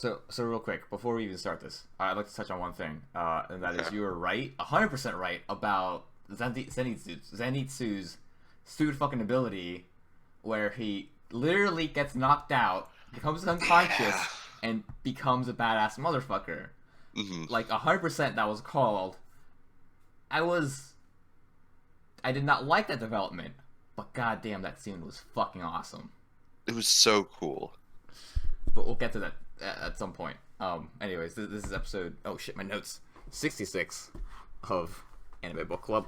So real quick, before we even start this, I'd like to touch on one thing, and that is Okay. you were right, 100% right about Zenitsu's stupid fucking ability, where he literally gets knocked out, becomes Yeah. unconscious, and becomes a badass motherfucker. hmm Like 100%, that was called. I was, I did not like that development, but goddamn, that scene was fucking awesome. It was so cool. But we'll get to that at some point. Anyways, this is episode. Oh shit, my notes. 66 of Anime Book Club.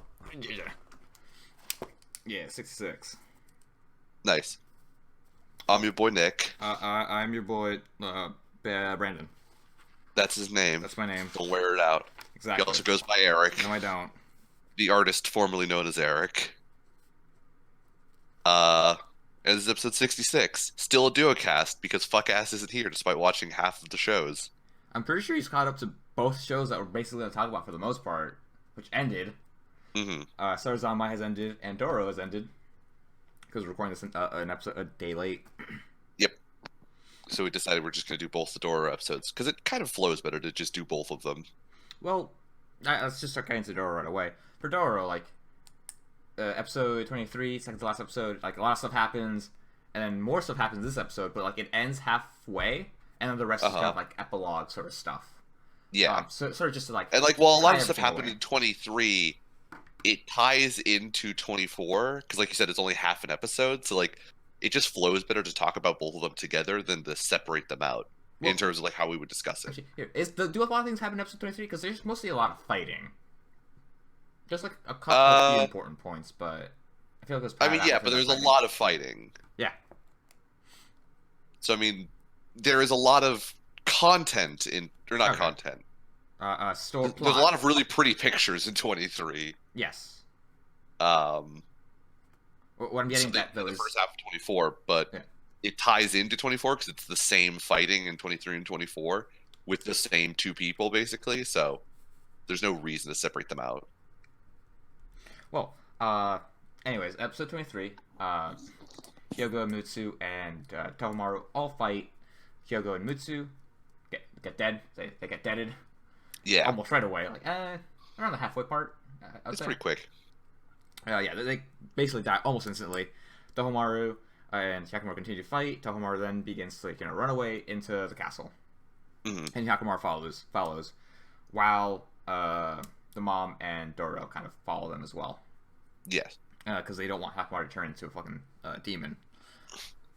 Yeah, 66. Nice. I'm your boy Nick. I'm your boy, Brandon. That's his name. That's my name. Don't wear it out. He Exactly. also goes by Eric, No, I don't. the artist formerly known as Eric. Uh, and this is episode 66. Still a duo cast because fuck ass isn't here despite watching half of the shows. I'm pretty sure he's caught up to both shows that we're basically going to talk about for the most part, which ended. hmm Sarazanmai has ended, and Doro has ended. Because we're recording this an episode a day late. Yep. So we decided we're just going to do both the Dora episodes because it kind of flows better to just do both of them. Well, let's just start getting into Doro right away. For Doro, like, episode 23, second to last episode, like, a lot of stuff happens, and then more stuff happens this episode, but, like, it ends halfway, and then the rest is kind of, like, epilogue sort of stuff. Yeah. So, sort of just to, like, And like, while a lot tie of stuff everything happened away. in 23, it ties into 24 because, like you said, it's only half an episode. So like, it just flows better to talk about both of them together than to separate them out Well, in terms of like how we would discuss it. actually, here, do a lot of things happen in episode 23? Because there's mostly a lot of fighting. Just, like, a couple of few important points, but I feel like it was I padded mean, out yeah, because but of there's that a fighting. lot of fighting. Yeah. So I mean, there is a lot of content in, or not Okay. content. Store There's plot. a lot of really pretty pictures in 23. Yes. Um, What I'm so getting at, though, in the is... first half of 24, but Yeah. it ties into 24 because it's the same fighting in 23 and 24 with the same two people basically. So there's no reason to separate them out. Well, anyways, episode 23, Hyogo, Mutsu, and Tohomaru all fight. Hyogo and Mutsu get dead. They get deaded Yeah, almost right away, like, around the halfway part, I would it's say. pretty quick. Yeah, they basically die almost instantly. Tohomaru and Hyakumaru continue to fight. Tohomaru then begins to, run away into the castle. hmm And Hyakumaru follows, while the mom and Doro kind of follow them as well. Yes. Because they don't want Hyakumaru to turn into a fucking demon.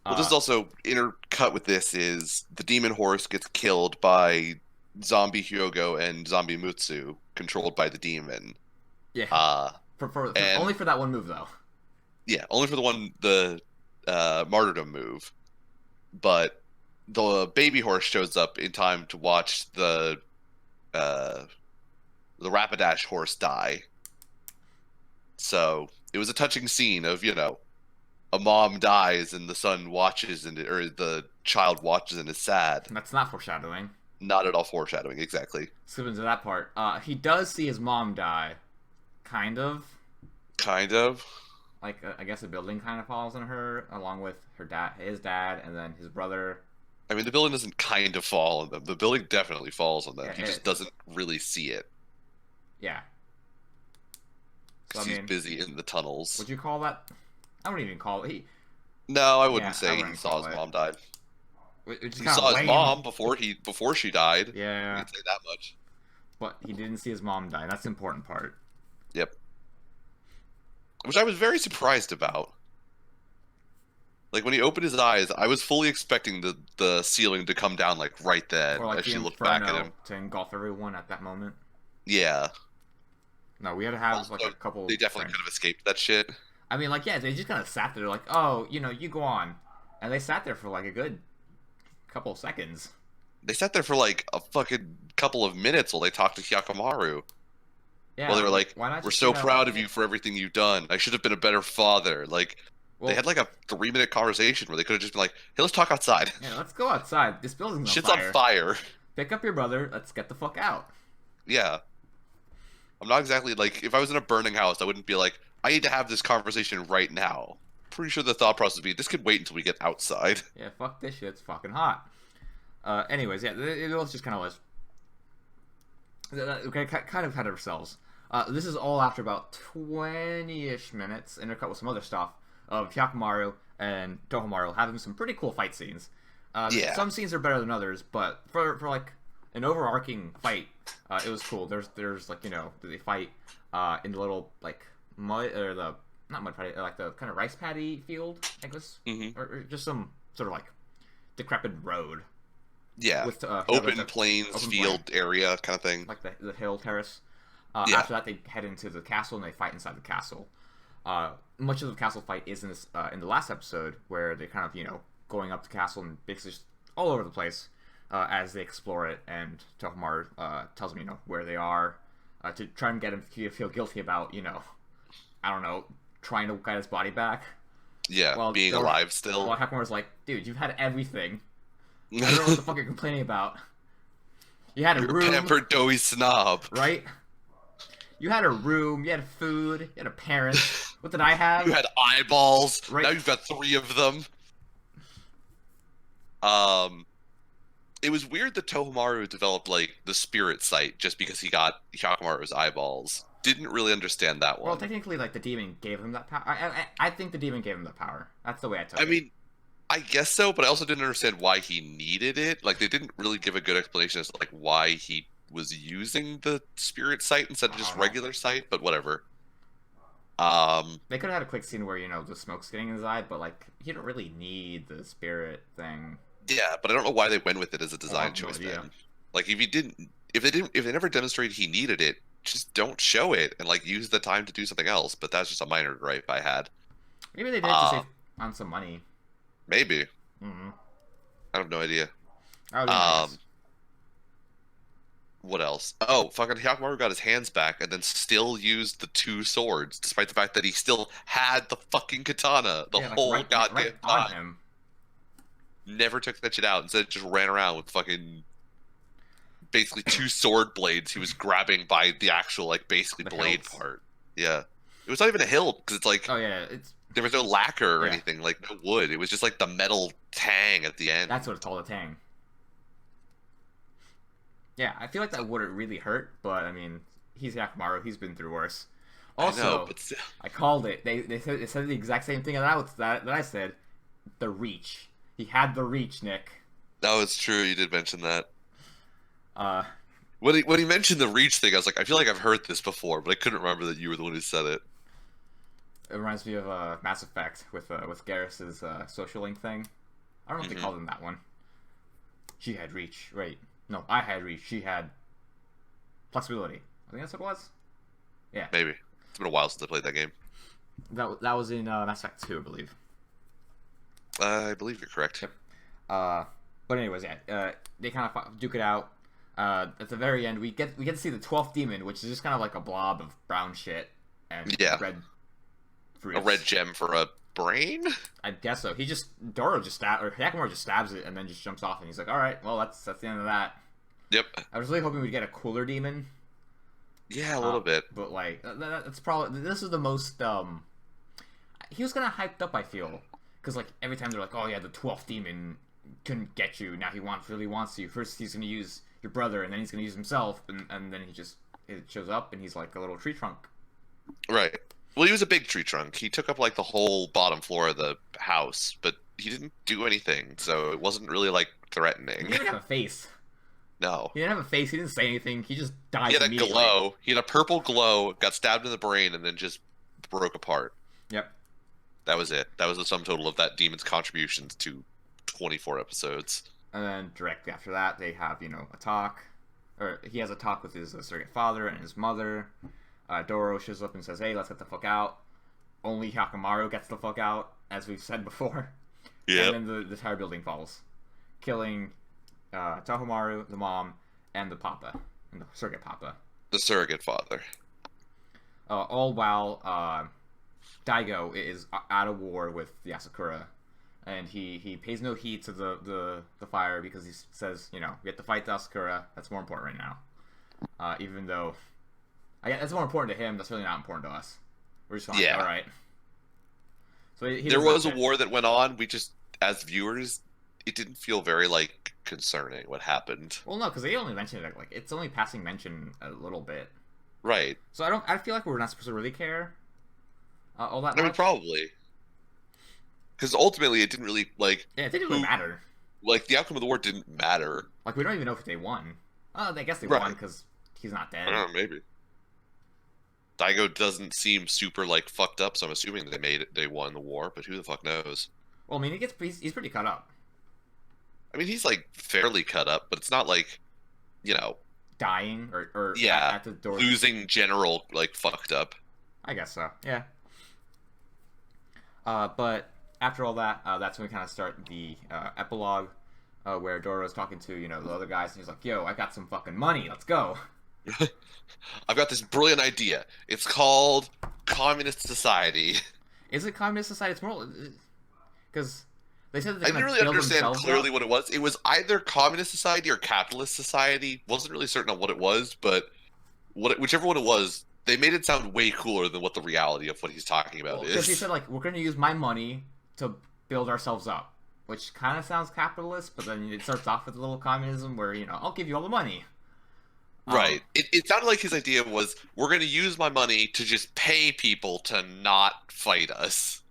Well, this is also intercut with this is the demon horse gets killed by zombie Hyogo and zombie Mutsu, controlled by the demon. Yeah. Uh, and- Only for that one move, though. yeah, only for the martyrdom move, but the baby horse shows up in time to watch the Rapidash horse die. So it was a touching scene of, a mom dies and the son watches or the child watches and is sad. That's not foreshadowing. Not at all foreshadowing, exactly. Skipping to that part. He does see his mom die. Kind of. Kind of. Like, I guess a building kind of falls on her, along with his dad, and then his brother. I mean, the building doesn't kind of fall on them. The building definitely falls on them. Yeah, He just doesn't really see it Yeah. So, because he's busy in the tunnels. would you call that? I wouldn't even call it. No, I Yeah, wouldn't I say wouldn't he saw call his it. mom died. Which is He kind saw of his lame. mom before she died. I Yeah, can say that much. but he didn't see his mom die. That's the important part. Yep. Which I was very surprised about. Like when he opened his eyes, I was fully expecting the ceiling to come down like right then Or like as the she looked back at inferno him. to engulf everyone at that moment. Yeah, No, we had to have Also, like a couple. they definitely could have escaped that shit. I mean, like, yeah, they just kind of sat there, like, oh, you go on, and they sat there for like a good couple of seconds. They sat there for like a fucking couple of minutes while they talked to Hyakamaru. Yeah, Well, they were like, why not "We're just, so proud of you for everything you've done. I should have been a better father." Like, Well, they had like a 3-minute conversation where they could have just been like, "Hey, let's talk outside. yeah, let's go outside. This building's on Shit's fire. on fire." Pick up your brother. Let's get the fuck out. Yeah. I'm not exactly like, if I was in a burning house, I wouldn't be like, I need to have this conversation right now. Pretty sure the thought process would be, this could wait until we get outside. Yeah, fuck this shit. It's fucking hot. Anyways, yeah, it was just kind of was okay, kind of had ourselves. This is all after about 20-ish minutes, intercut with some other stuff of Hyakumaru and Tohomaru having some pretty cool fight scenes. Yeah. Some scenes are better than others, but for like an overarching fight, it was cool. There's like they fight in the little like mud or the not mud paddy, like the kind of rice paddy field, I guess, or just some sort of like decrepit road. Yeah, With open plains, open field area kind of thing. like the hill terrace. Yeah. After that, they head into the castle and they fight inside the castle. Much of the castle fight is in this in the last episode where they kind of going up the castle and basically just all over the place as they explore it. And Tohomaru tells them where they are to try and get him to feel guilty about I don't know, trying to get his body back. Yeah, While being alive still. While Hyakumaru's like, dude, you've had everything. I don't know what the fuck you're complaining about. You had a You're room, a pampered, doughy snob. right? You had a room, you had food, you had a parent. What did I have? You had eyeballs. Right. Now you've got 3 of them. It was weird that Tohomaru developed like the spirit sight just because he got Hyakumaru's eyeballs. Didn't really understand that one. Well, technically, like the demon gave him that power. I think the demon gave him that power. That's the way I took it. I mean, I guess so, but I also didn't understand why he needed it. Like they didn't really give a good explanation as to like why he was using the spirit sight instead of just regular sight, but whatever. They could have had a quick scene where the smoke's getting in his eye, but like you don't really need the spirit thing. Yeah, but I don't know why they went with it as a design choice. Then, like if they never demonstrated he needed it, just don't show it and like use the time to do something else. But that's just a minor gripe I had. Maybe they did it to save on some money. Maybe. Mm-hmm. I have no idea. Nice. What else? Oh, fucking Hyakumaru got his hands back and then still used the 2 swords, despite the fact that he still had the fucking katana the whole goddamn time. Him. Never took that shit out. Instead, just ran around with fucking basically 2 sword blades. He was grabbing by the actual like basically the blade hilts. Part. Yeah, it was not even a hilt because it's like there was no lacquer or anything, like no wood. It was just like the metal tang at the end. That's what it's called, a tang. Yeah, I feel like that wouldn't really hurt, but I mean, he's Hyakumaru. He's been through worse. Also, I called it. They said the exact same thing that I said. The reach. He had the reach, Nick. That was true. You did mention that. When he mentioned the reach thing, I was like, I feel like I've heard this before, but I couldn't remember that you were the one who said it. It reminds me of Mass Effect with Garrus's social link thing. I don't know if they called him that one. She had reach, right? No, I had reach. She had flexibility. I think that's what it was. Yeah. Maybe. It's been a while since I played that game. That was in Mass Effect 2, I believe. I believe you're correct. Yep. But anyways, yeah. They kind of duke it out. At the very end, we get to see the 12th demon, which is just kind of like a blob of brown shit and red fruits. A red gem for a brain? I guess so. Hyakumaru just stabs it and then just jumps off, and he's like, "All right, well, that's the end of that." Yep. I was really hoping we'd get a cooler demon. Yeah, a little bit. But like, that's probably this is the most. He was kind of hyped up, I feel, because like every time they're like, "Oh yeah, the 12th demon couldn't get you. Now he really wants you. First he's gonna use your brother, and then he's gonna use himself, and then it shows up, and he's like a little tree trunk." Right. Well, he was a big tree trunk. He took up like the whole bottom floor of the house, but he didn't do anything, so it wasn't really like threatening. He didn't have a face. No. He didn't have a face. He didn't say anything. He just died. He had immediately. a glow. He had a purple glow. Got stabbed in the brain, and then just broke apart. Yep. That was it. That was the sum total of that demon's contributions to 24 episodes. And then directly after that, they have a talk, or he has a talk with his surrogate father and his mother. Doro shows up and says, "Hey, let's get the fuck out." Only Hyakumaru gets the fuck out, as we've said before. Yeah. And then the entire building falls, killing Tohomaru, the mom, and the papa, and the surrogate papa. The surrogate father. All while Daigo is out of war with the Asakura, and he pays no heed to the fire because he says, we have to fight the Asakura. That's more important right now. Even though that's more important to him, that's really not important to us. We're just like, all right. So there was a war that went on. We just, as viewers, it didn't feel very like concerning what happened. Well, no, because they only mentioned it like it's only passing mention a little bit. Right. So I feel like we're not supposed to really care all that I mean, much. probably. Because ultimately, it didn't really, like... Yeah, it didn't really who, matter. like, the outcome of the war didn't matter. Like, we don't even know if they won. Oh, I guess they Right. won because he's not dead. I don't know, maybe. Daigo doesn't seem super, like, fucked up, so I'm assuming they won the war, but who the fuck knows? Well, I mean, he's pretty cut up. I mean, he's, like, fairly cut up, but it's not like, you know... Dying or Yeah, at the door. losing general, like, fucked up. I guess so, yeah. But after all that, that's when we kind of start the epilogue, where Doro's talking to, you know, the other guys, and he's like, yo, I got some fucking money, let's go. I've got this brilliant idea. It's called Communist Society. Is it Communist Society? It's more... Because they said that I they're didn't going to really build understand themselves clearly up. what it was. It was either Communist Society or Capitalist Society. Wasn't really certain on what it was, but whichever one it was, they made it sound way cooler than what the reality of what he's talking about is. Because he said, like, we're going to use my money to build ourselves up, which kind of sounds capitalist, but then it starts off with a little communism where, you know, I'll give you all the money. Right. It sounded like his idea was, we're going to use my money to just pay people to not fight us.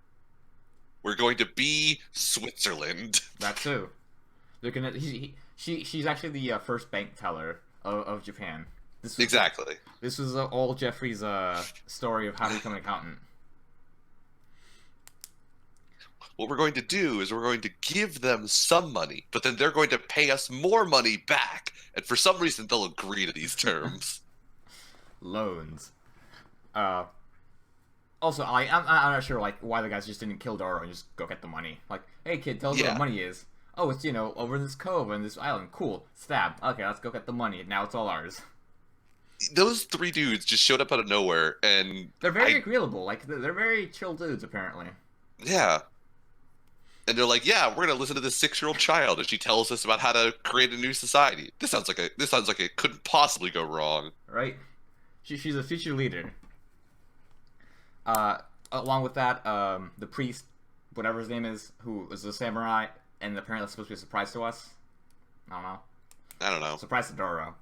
We're going to be Switzerland. That too. They're gonna. She's actually the first bank teller of Japan. Exactly. This was all Jeffrey's story of how to become an accountant. What we're going to do is we're going to give them some money, but then they're going to pay us more money back, and for some reason they'll agree to these terms. Loans. Also, I'm not sure like why the guys just didn't kill Doro and just go get the money. Like, hey kid, tell us where the money is. Oh, it's, you know, over in this cove on this island. Cool. Stab. Okay, let's go get the money. Now it's all ours. Those three dudes just showed up out of nowhere, and they're very agreeable. Like, they're very chill dudes, apparently. Yeah. And they're like, yeah, we're gonna listen to this 6-year-old child as she tells us about how to create a new society. This sounds like it couldn't possibly go wrong. Right? She's a future leader. Along with that, the priest, whatever his name is, who is a samurai, and apparently it's supposed to be a surprise to us. I don't know. Surprise to Doro.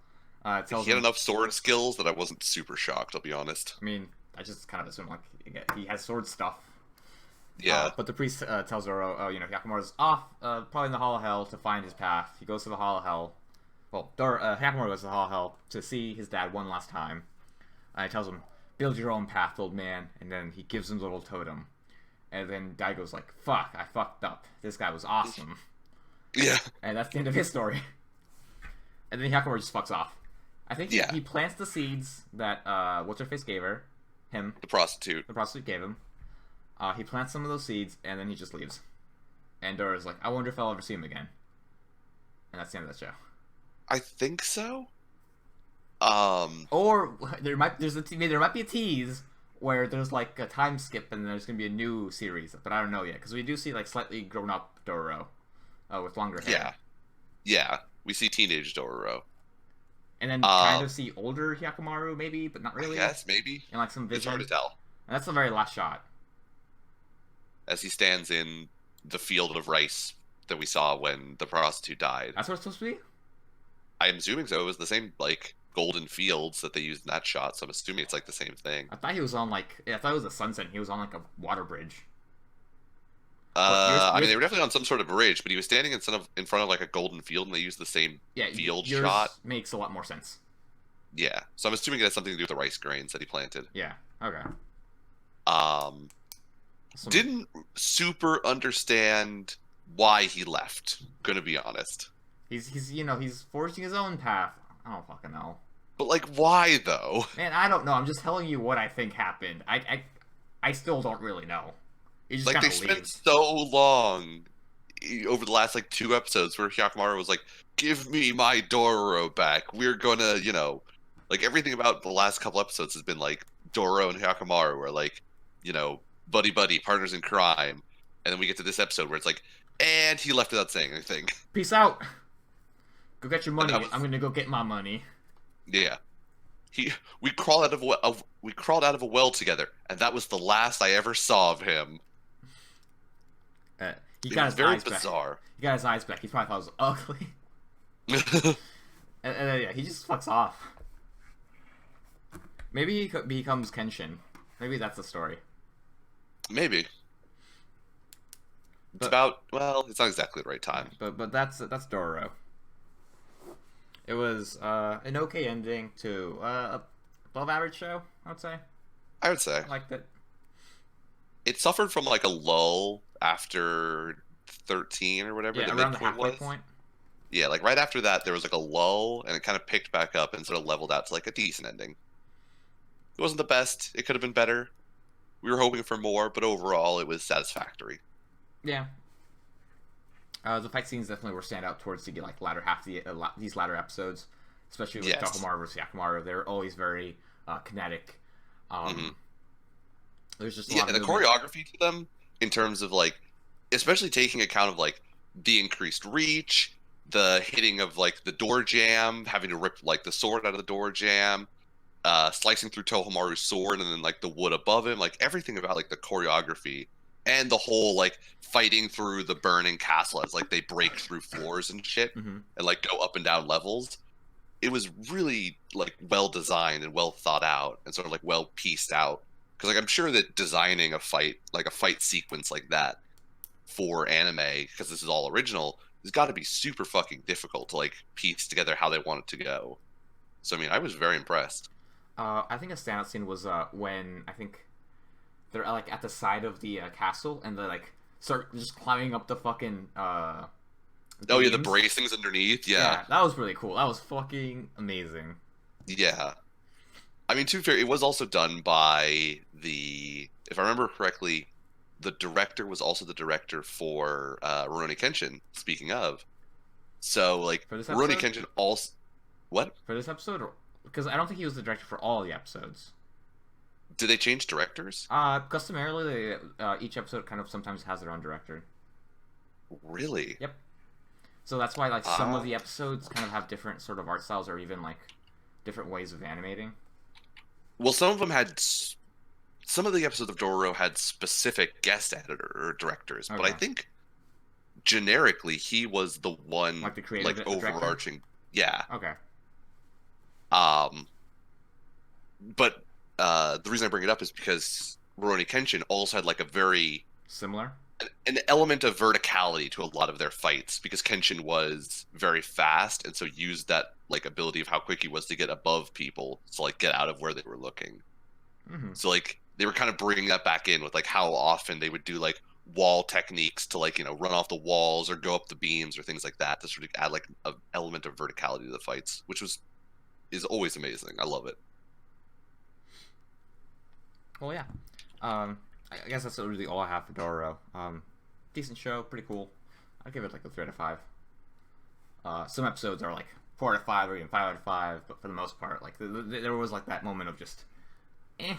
He had enough sword skills that I wasn't super shocked, I'll be honest. I mean, I just kind of assumed, like, he has sword stuff. Yeah. But the priest tells Doro, oh, you know, Hyakkimaru's off, probably in the Hall of Hell to find his path. He goes to the Hall of Hell. Well, Hyakkimaru goes to the Hall of Hell to see his dad one last time. And he tells him, build your own path, old man. And then he gives him the little totem. And then Daigo's like, fuck, I fucked up. This guy was awesome. Yeah. And that's the end of his story. And then Hyakkimaru just fucks off. I think he plants the seeds that what's-her-face gave her. Him. The prostitute. The prostitute gave him. He plants some of those seeds, and then he just leaves. And Dora's like, I wonder if I'll ever see him again. And that's the end of that show. I think so. Or there might be a tease where there's like a time skip and there's gonna be a new series, but I don't know yet because we do see like slightly grown up Doro, with longer hair. Yeah. We see teenage Dororo. And then kind of see older Hyakkimaru maybe, but not really. Yes, maybe. In like some vision. It's hard to tell. And that's the very last shot. As he stands in the field of rice that we saw when the prostitute died. That's what it's supposed to be? I'm assuming so. It was the same, like, golden fields that they used in that shot, so I'm assuming it's, like, the same thing. I thought he was on, like... I thought it was a sunset. He was on, like, a water bridge. I mean, they were definitely on some sort of bridge, but he was standing in front of, like, a golden field, and they used the same field yours shot. Makes a lot more sense. Yeah. So I'm assuming it has something to do with the rice grains that he planted. Yeah. Okay. Didn't super understand why he left, gonna be honest. He's forging his own path. I don't fucking know. But, like, why, though? Man, I don't know. I'm just telling you what I think happened. I still don't really know. Like, they spent so long over the last, like, 2 episodes where Hyakkimaru was like, give me my Dororo back. We're gonna, you know... Like, everything about the last couple episodes has been, like, Doro and Hyakkimaru are, like, you know, buddy-buddy, partners in crime. And then we get to this episode where it's like, and he left without saying anything. Peace out. Go get your money. I'm gonna go get my money. Yeah. We crawled out of a well together, and that was the last I ever saw of him. He got his very eyes bizarre. Back. He got his eyes back. He probably thought it was ugly. And then, yeah, he just fucks off. Maybe he becomes Kenshin. Maybe that's the story. Maybe. It's But about, well, it's not exactly the right time. but that's Dororo. It was an okay ending to a above average show, I would say. I would say I liked it. it suffered from like a lull after 13 or whatever Yeah, the around the midpoint halfway was. point. Yeah, like right after that, there was like a lull, and it kind of picked back up and sort of leveled out to like a decent ending. It wasn't the best. It could have been better. We were hoping for more, but overall, it was satisfactory. Yeah. The fight scenes definitely were stand out towards the like latter half of these latter episodes, especially with Yes. Tokumaru versus Yakumaru. They're always very kinetic. Hmm. There's just a Yeah, lot of and the movement. choreography to them, in terms of like, especially taking account of like the increased reach, the hitting of like the door jam, having to rip like the sword out of the door jam, slicing through Tohomaru's sword and then like the wood above him, like everything about like the choreography and the whole like fighting through the burning castle as like they break through floors and shit Hmm. and like go up and down levels. It was really like well designed and well thought out and sort of like well pieced out. Because like I'm sure that designing a fight like a fight sequence like that for anime, because this is all original, has got to be super fucking difficult to like piece together how they want it to go. So I mean, I was very impressed. I think a standout scene was when I think they're like at the side of the castle and they like start just climbing up the fucking Oh yeah, the beams. bracings underneath. Yeah, Yeah, that was really cool. That was fucking amazing. yeah. I mean, to be fair, it was also done by the, if I remember correctly, the director was also the director for Rurouni Kenshin. Speaking of, so like For this Rurouni episode? Kenshin also, what For this episode? Because I don't think he was the director for all the episodes. did they change directors? Customarily, each episode kind of sometimes has their own director. Really? Yep. So that's why like some of Ah, the episodes kind of have different sort of art styles or even like different ways of animating. well, some of them had some of the episodes of Dororo had specific guest editor or directors, but I Okay. think generically he was the one Like the creative like director? overarching. Yeah. Okay. Um, but the reason I bring it up is because Rurouni Kenshin also had like a very Similar? an element of verticality to a lot of their fights because Kenshin was very fast and so used that like ability of how quick he was to get above people to like get out of where they were looking. Mm-hmm. So like they were kind of bringing that back in with like how often they would do like wall techniques to like run off the walls or go up the beams or things like that to sort of add like an element of verticality to the fights, which was is always amazing. I love it. Well, yeah. I guess that's really all I have for Dororo. Decent show, pretty cool. I'd give it like a 3 out of 5. Some episodes are like 4 out of 5 or even 5 out of 5, but for the most part, like there was like that moment of just, eh,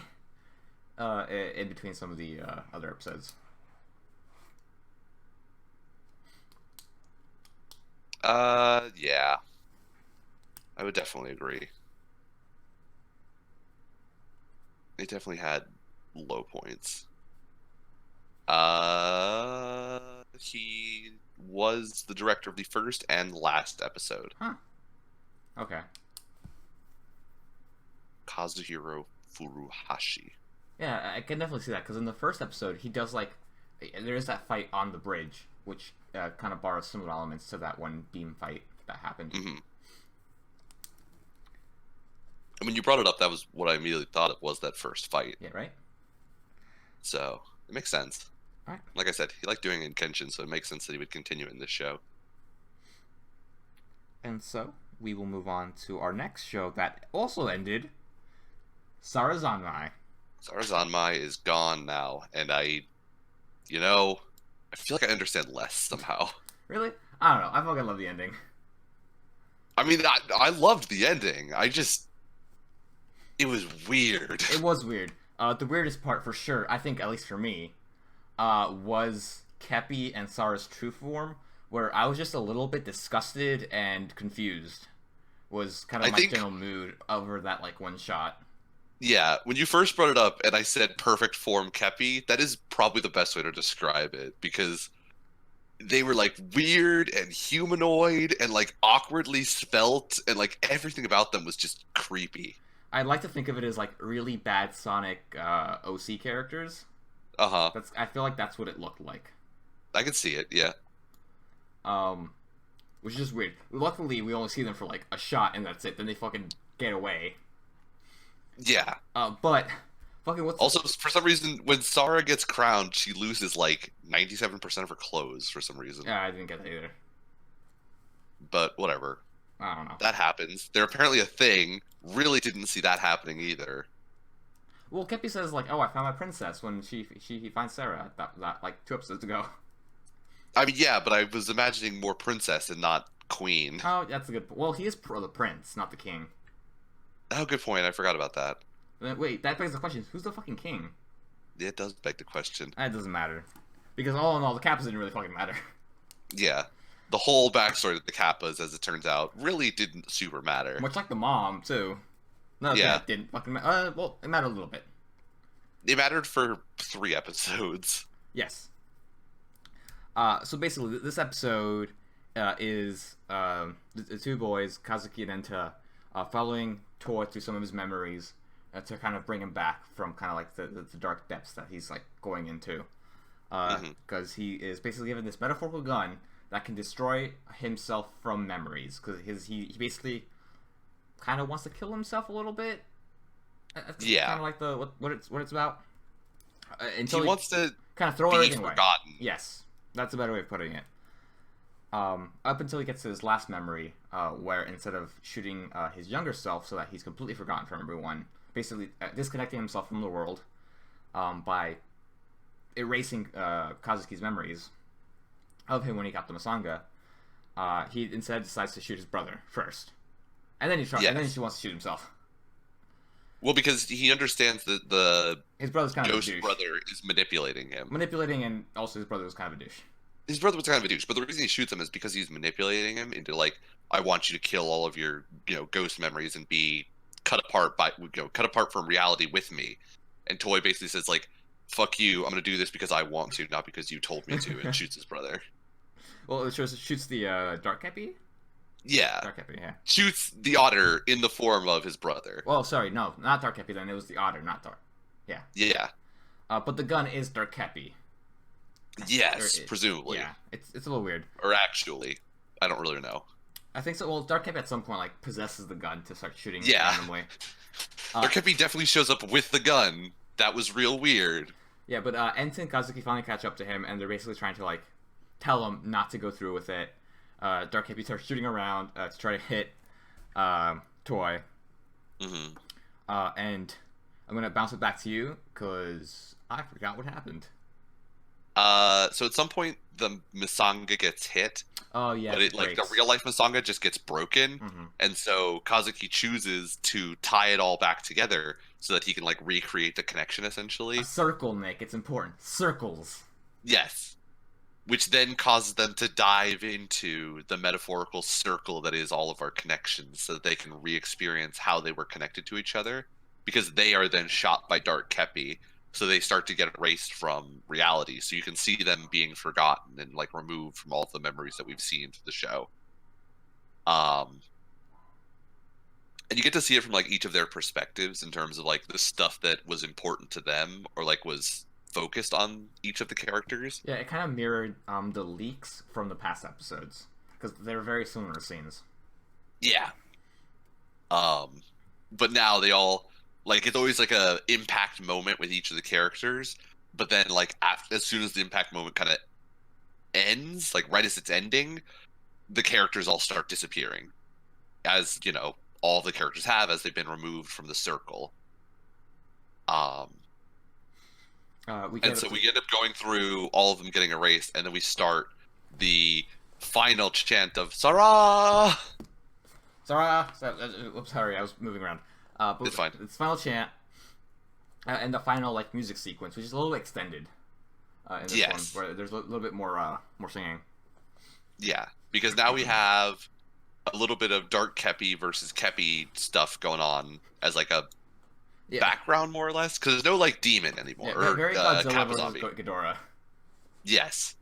in between some of the other episodes. Yeah, I would definitely agree. They definitely had low points. He was the director of the first and last episode. Huh. Okay. Kazuhiro Furuhashi. Yeah, I can definitely see that because in the first episode he does like there is that fight on the bridge, which kind of borrows similar elements to that one beam fight that happened. Hmm. When you brought it up, that was what I immediately thought it was that first fight. Yeah, right. So it makes sense. All right. Like I said, he liked doing it in Kenshin, so it makes sense that he would continue in this show. And so we will move on to our next show that also ended. Sarazanmai. Sarazanmai is gone now, and I feel like I understand less somehow. Really? I don't know. I fucking love the ending. I mean, I loved the ending. It was weird. It was weird. The weirdest part, for sure, I think, at least for me, was Kepi and Sara's true form, where I was just a little bit disgusted and confused. Was kind I of my think, general mood over that like one shot. yeah, when you first brought it up and I said perfect form Kepi, that is probably the best way to describe it because they were like weird and humanoid and like awkwardly svelte, and like everything about them was just creepy. I'd like to think of it as like really bad Sonic OC characters. Uh-huh. I feel like that's what it looked like. I can see it, yeah. Um, which is just weird. Luckily, we only see them for like a shot and that's it. Then they fucking get away. Yeah. But fucking what's also for some reason when Sarah gets crowned, she loses like 97% of her clothes for some reason. Yeah, I didn't get that either. But whatever. I don't know. That happens. They're apparently a thing. Really didn't see that happening either. Well, Kepi says like, "Oh, I found my princess" when he finds Sarah that like 2 episodes ago. I mean, yeah, but I was imagining more princess and not queen. Oh, that's a good. Well, he is the prince, not the king. Oh, good point. I forgot about that. Wait, that begs the question: who's the fucking king? Yeah, it does beg the question. It doesn't matter, because all in all, the Kappas didn't really fucking matter. Yeah, the whole backstory of the Kappas, as it turns out, really didn't super matter. Much like the mom too. No, yeah, it didn't fucking matter. Well, it mattered a little bit. It mattered for 3 episodes. Yes. So basically, this episode is the 2 boys, Kazuki and Enta, following Toy through some of his memories to kind of bring him back from kind of like the dark depths that he's like going into. Because he is basically given this metaphorical gun that can destroy himself from memories. Because he basically kind of wants to kill himself a little bit. That's kind of like what it's about. Until he wants to kind of throw everything away. Forgotten. Yes, that's a better way of putting it. Up until he gets to his last memory, where instead of shooting his younger self so that he's completely forgotten from everyone, basically disconnecting himself from the world by erasing Kazuki's memories of him when he got the Masanga, he instead decides to shoot his brother first, and then and then he wants to shoot himself. Well, because he understands that his brother's kind of a douche. Ghost brother is manipulating him. And also his brother was kind of a douche. His brother was kind of a douche, but the reason he shoots him is because he's manipulating him into like, I want you to kill all of your, ghost memories and be cut apart from reality with me. And Toy basically says like, fuck you, I'm gonna do this because I want to, not because you told me to, and shoots his brother. Well, it shoots the Dark Kepi? Yeah. Dark Kepi, yeah. Shoots the otter in the form of his brother. Well, sorry, no, not Dark Kepi then. It was the otter, not Dark. Yeah. Yeah. But the gun is Dark Kepi. Yes, presumably. Yeah, it's a little weird. Or actually, I don't really know. I think so. Well, Dark Kepi at some point like possesses the gun to start shooting randomly. Dark Kepi definitely shows up with the gun. That was real weird. Yeah, but Enta and Kazuki finally catch up to him, and they're basically trying to like tell him not to go through with it. Dark Kepi starts shooting around to try to hit Toy. Mm-hmm. And I'm gonna bounce it back to you because I forgot what happened. So at some point the Masanga gets hit. Oh yeah, but the real life Masanga just gets broken, and so Kazuki chooses to tie it all back together so that he can like recreate the connection essentially. A circle, Nick. It's important. Circles. Yes. Which then causes them to dive into the metaphorical circle that is all of our connections so that they can re-experience how they were connected to each other, because they are then shot by Dark Kepi, so they start to get erased from reality. So you can see them being forgotten and like removed from all of the memories that we've seen through the show. And you get to see it from like each of their perspectives in terms of like the stuff that was important to them or like was focused on each of the characters. Yeah, it kind of mirrored the leaks from the past episodes because they're very similar scenes. Yeah. But now they all like, it's always like a impact moment with each of the characters, but then like as soon as the impact moment kind of ends, like right as it's ending, the characters all start disappearing, as all the characters have as they've been removed from the circle. We end up going through all of them getting erased, and then we start the final chant of Sarah! Sarah! Oops, sorry, I was moving around. But it's fine. It's final chant, and the final like music sequence, which is a little extended in this one, where there's a little bit more singing. Yeah, because now we have a little bit of Dark Kepi versus Kepi stuff going on as like a background, more or less, because there's no like demon anymore. Yeah, very Godzilla versus Ghidorah. Yes.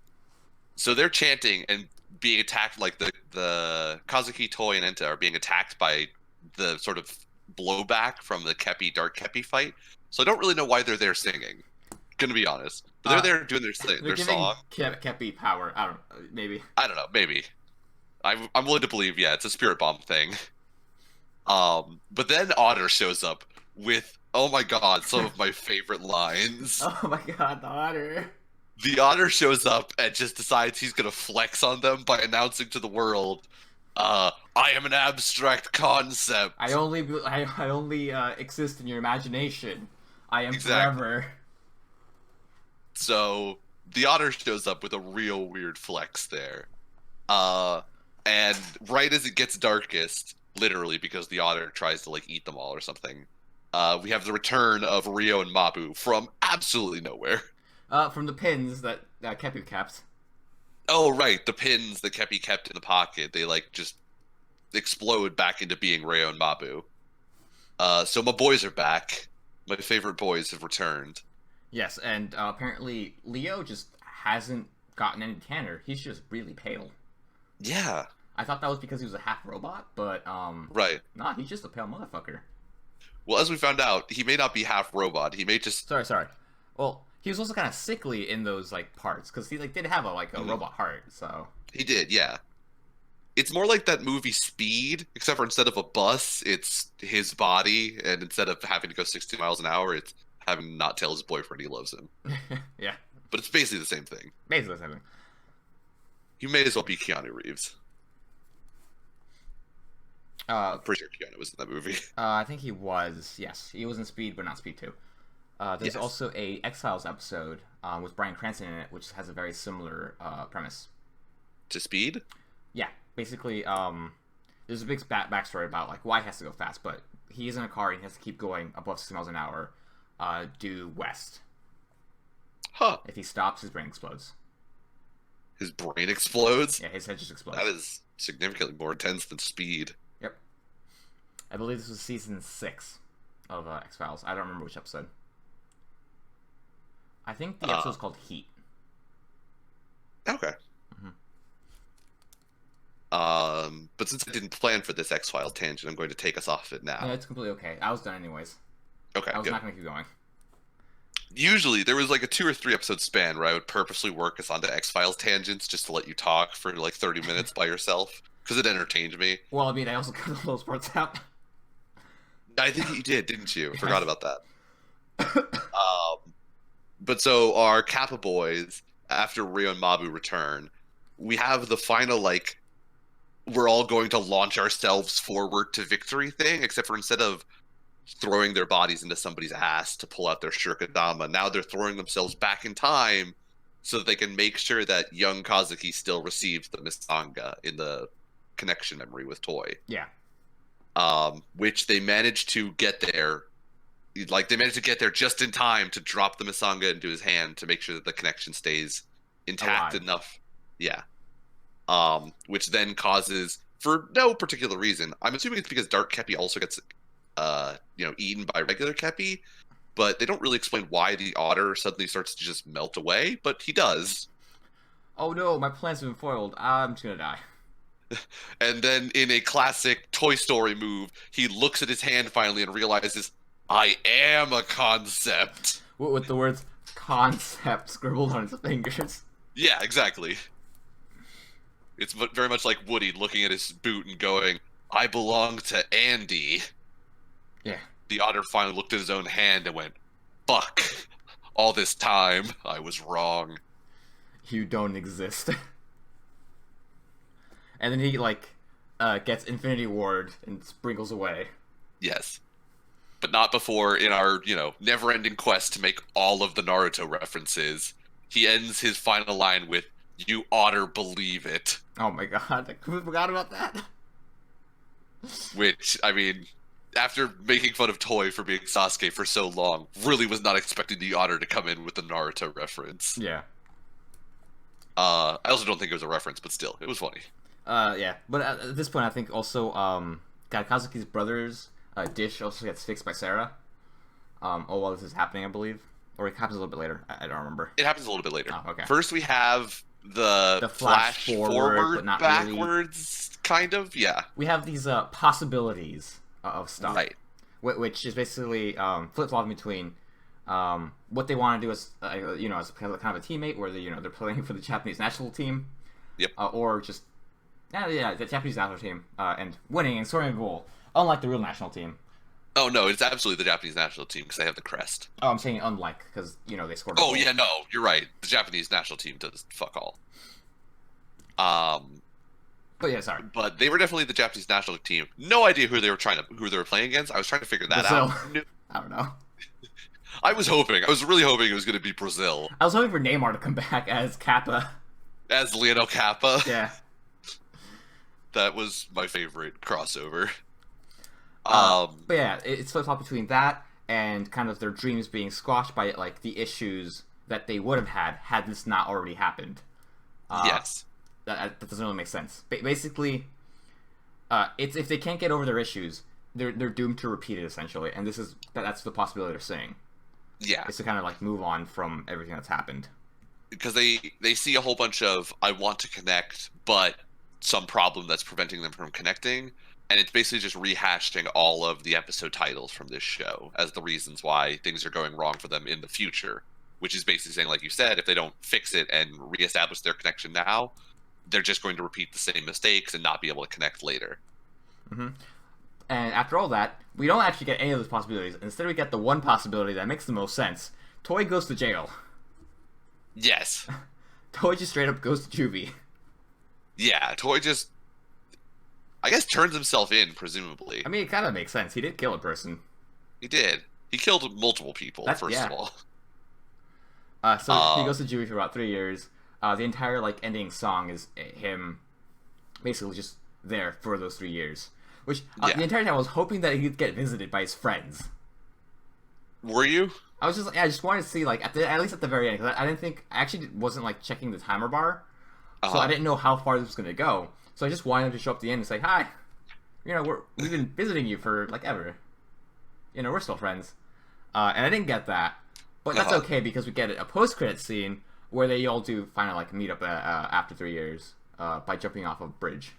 So they're chanting and being attacked, like the Kazuki, Toy, and Enta are being attacked by the sort of blowback from the Dark Kepi fight. So I don't really know why they're there singing. Gonna be honest, but they're there doing They're their giving song. Kepi power. I don't know, maybe. I don't know, maybe. I'm willing to believe, yeah, it's a spirit bomb thing. But then Otter shows up with, oh my god, some of my favorite lines. Oh my god, the Otter. The Otter shows up and just decides he's gonna flex on them by announcing to the world, I am an abstract concept. I only exist in your imagination. I am Exactly. forever. So the Otter shows up with a real weird flex there. And right as it gets darkest, literally because the Otter tries to like eat them all or something, we have the return of Rio and Mabu from absolutely nowhere. From the pins that Kepi kept. Oh right, the pins that Kepi kept in the pocket, they like just explode back into being Rio and Mabu. So my boys are back. My favorite boys have returned. Yes, and apparently Leo just hasn't gotten any tanner. He's just really pale. Yeah. I thought that was because he was a half robot, but Right. nah, he's just a pale motherfucker. Well, as we found out, he may not be half robot. He may just Sorry. Well, he was also kind of sickly in those like parts because he like did have a robot heart. So he did, yeah. It's more like that movie Speed, except for instead of a bus, it's his body, and instead of having to go 60 miles an hour, it's having to not tell his boyfriend he loves him. yeah, But it's basically the same thing. basically something. You may as well be Keanu Reeves. I'm pretty sure Keanu was in that movie. I think he was. Yes, he was in Speed, but not Speed 2. There's Yes. also a X-Files episode with Bryan Cranston in it, which has a very similar premise. To Speed? Yeah, basically, there's a big backstory about like why he has to go fast, but he is in a car and he has to keep going above 60 miles an hour, due west. Huh. If he stops, his brain explodes. His brain explodes? Yeah, his head just explodes. That is significantly more intense than Speed. Yep. I believe this was season 6 of X-Files. I don't remember which episode. I think the episode's called Heat. Okay. But since I didn't plan for this X-Files tangent, I'm going to take us off it now. Yeah, it's completely okay. I was done anyways. Okay, I was good. not going to keep going. Usually, there was like a 2 or 3 episode span where I would purposely work us onto X-Files tangents just to let you talk for like 30 minutes by yourself, because it entertained me. Well, I mean, I also cut all those parts out. I think you did, didn't you? Forgot about that. But so our Kappa boys, after Rio and Mabu return, we have the final like we're all going to launch ourselves forward to victory thing, except for instead of throwing their bodies into somebody's ass to pull out their shirkadama, now they're throwing themselves back in time so that they can make sure that young Kazuki still receives the Misanga in the connection memory with Toy. Yeah. Which they managed to get there. Like, they managed to get there just in time to drop the Misanga into his hand to make sure that the connection stays intact enough. Yeah. Which then causes, for no particular reason, I'm assuming it's because Dark Kepi also gets, eaten by regular Kepi, but they don't really explain why the Otter suddenly starts to just melt away, but he does. Oh no, my plans have been foiled. I'm just gonna die. And then in a classic Toy Story move, he looks at his hand finally and realizes, I am a concept. With the words concept scribbled on his fingers. Yeah, exactly. It's very much like Woody looking at his boot and going, I belong to Andy. Yeah. The Otter finally looked at his own hand and went, fuck. All this time, I was wrong. You don't exist. And then he, gets Infinity Ward and sprinkles away. Yes. But not before, in our, never-ending quest to make all of the Naruto references, he ends his final line with, you Otter believe it. Oh my god, I forgot about that. Which, I mean, after making fun of Toy for being Sasuke for so long, really was not expecting the Otter to come in with the Naruto reference. Yeah. I also don't think it was a reference, but still, it was funny. Yeah. But at this point, I think also, Kazuki's brother's dish also gets fixed by Sarah. While this is happening, I believe. Or it happens a little bit later. I don't remember. It happens a little bit later. Oh, okay. First, we have the The flash forward, but forward not really. backwards kind of, yeah. We have these possibilities of stuff, Right. which is basically flip flopping between what they want to do as as kind of a teammate, where they're playing for the Japanese national team, Yep. or just the Japanese national team and winning and scoring a goal, unlike the real national team. Oh no, it's absolutely the Japanese national team because they have the crest. Oh, I'm saying unlike because they scored a Oh goal. yeah, no, you're right. The Japanese national team does fuck all. But yeah, sorry. But they were definitely the Japanese national team. No idea who they were playing against. I was trying to figure that Brazil. out. I don't know. I was really hoping it was going to be Brazil I was hoping for Neymar to come back as Kappa. as Lionel Kappa. Yeah. That was my favorite crossover. But yeah, it's flip flop between that and kind of their dreams being squashed by like the issues that they would have had this not already happened. Yes. That doesn't really make sense. Basically, it's if they can't get over their issues, they're doomed to repeat it essentially, and that's the possibility they're saying. Yeah. Is to kind of like move on from everything that's happened. Because they see a whole bunch of I want to connect, but some problem that's preventing them from connecting, and it's basically just rehashing all of the episode titles from this show as the reasons why things are going wrong for them in the future, which is basically saying, like you said, if they don't fix it and reestablish their connection now, they're just going to repeat the same mistakes and not be able to connect later. Mm-hmm. And after all that, we don't actually get any of those possibilities. Instead, we get the one possibility that makes the most sense. Toy goes to jail. Yes. Toy just straight up goes to juvie. Yeah, Toy just, I guess, turns himself in, presumably. I mean, it kind of makes sense. He did kill a person. He did. He killed multiple people, first of all. So he goes to juvie for about 3 years. The entire ending song is him basically just there for those 3 years. Which the entire time I was hoping that he'd get visited by his friends. Were you? I just wanted to see at least at the very end, because I didn't think I actually wasn't checking the timer bar, so I didn't know how far this was gonna go. So I just wanted him to show up at the end and say, "Hi, we've been visiting you for ever. We're still friends." And I didn't get that, but that's okay because we get a post-credit scene where they all do finally meet up after 3 years by jumping off a bridge.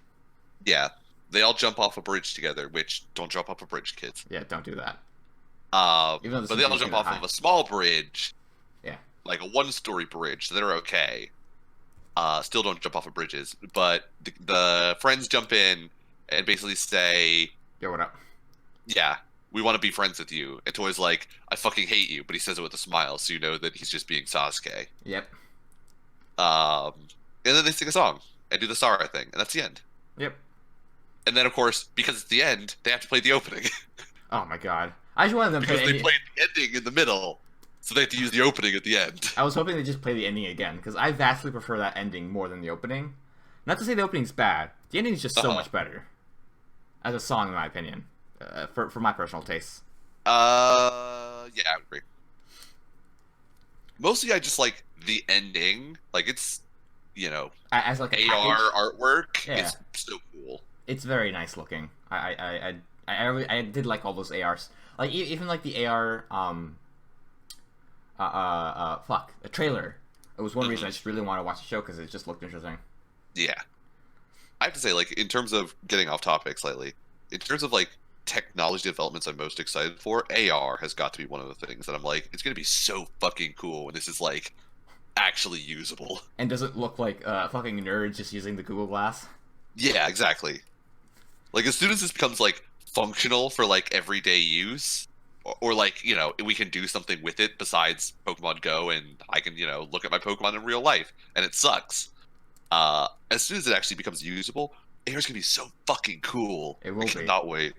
Yeah, they all jump off a bridge together. Which don't jump off a bridge, kids. Yeah, don't do that. But they all jump off of a small bridge. Yeah. Like a one-story bridge, so they're okay. Still don't jump off of bridges. But the friends jump in and basically say, "Yo, what up? Yeah, we want to be friends with you." And Toy's like, "I fucking hate you," but he says it with a smile, so you know that he's just being Sasuke. Yep. And then they sing a song and do the Sara thing, and that's the end. Yep. And then, of course, because it's the end, they have to play the opening. Oh my god. I just wanted them to because they played the ending in the middle, so they have to use the opening at the end. I was hoping they'd just play the ending again, because I vastly prefer that ending more than the opening. Not to say the opening's bad. The ending's just so much better. As a song, in my opinion. For my personal tastes. Yeah, I would agree. Mostly I just like the ending. It's, as a AR package. artwork. Yeah. It's so cool. It's very nice looking. I did like all those ARs. Even the AR a trailer. It was one reason I just really wanted to watch the show because it just looked interesting. Yeah. I have to say, in terms of getting off topic slightly, in terms of technology developments I'm most excited for, AR has got to be one of the things that I'm it's gonna be so fucking cool when this is actually usable. And does it look like fucking nerds just using the Google Glass? Yeah, exactly. As soon as this becomes functional for everyday use, or we can do something with it besides Pokemon Go, and I can look at my Pokemon in real life, and it sucks. As soon as it actually becomes usable, AR's gonna be so fucking cool. It will be. I cannot wait.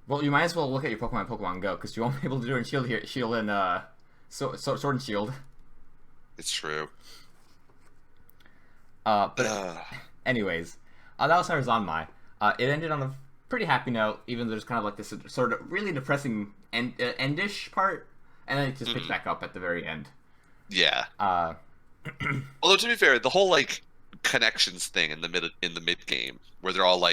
Well, you might as well look at your Pokemon in Pokemon Go, because you won't be able to do it in Shield and Sword and Shield. It's true. But anyways, that was Sarazanmai. It ended on a pretty happy note, even though there's kind of this sort of really depressing endish part, and then it just picks back up at the very end. Yeah. Although to be fair, the whole connections thing in the mid game, where they're all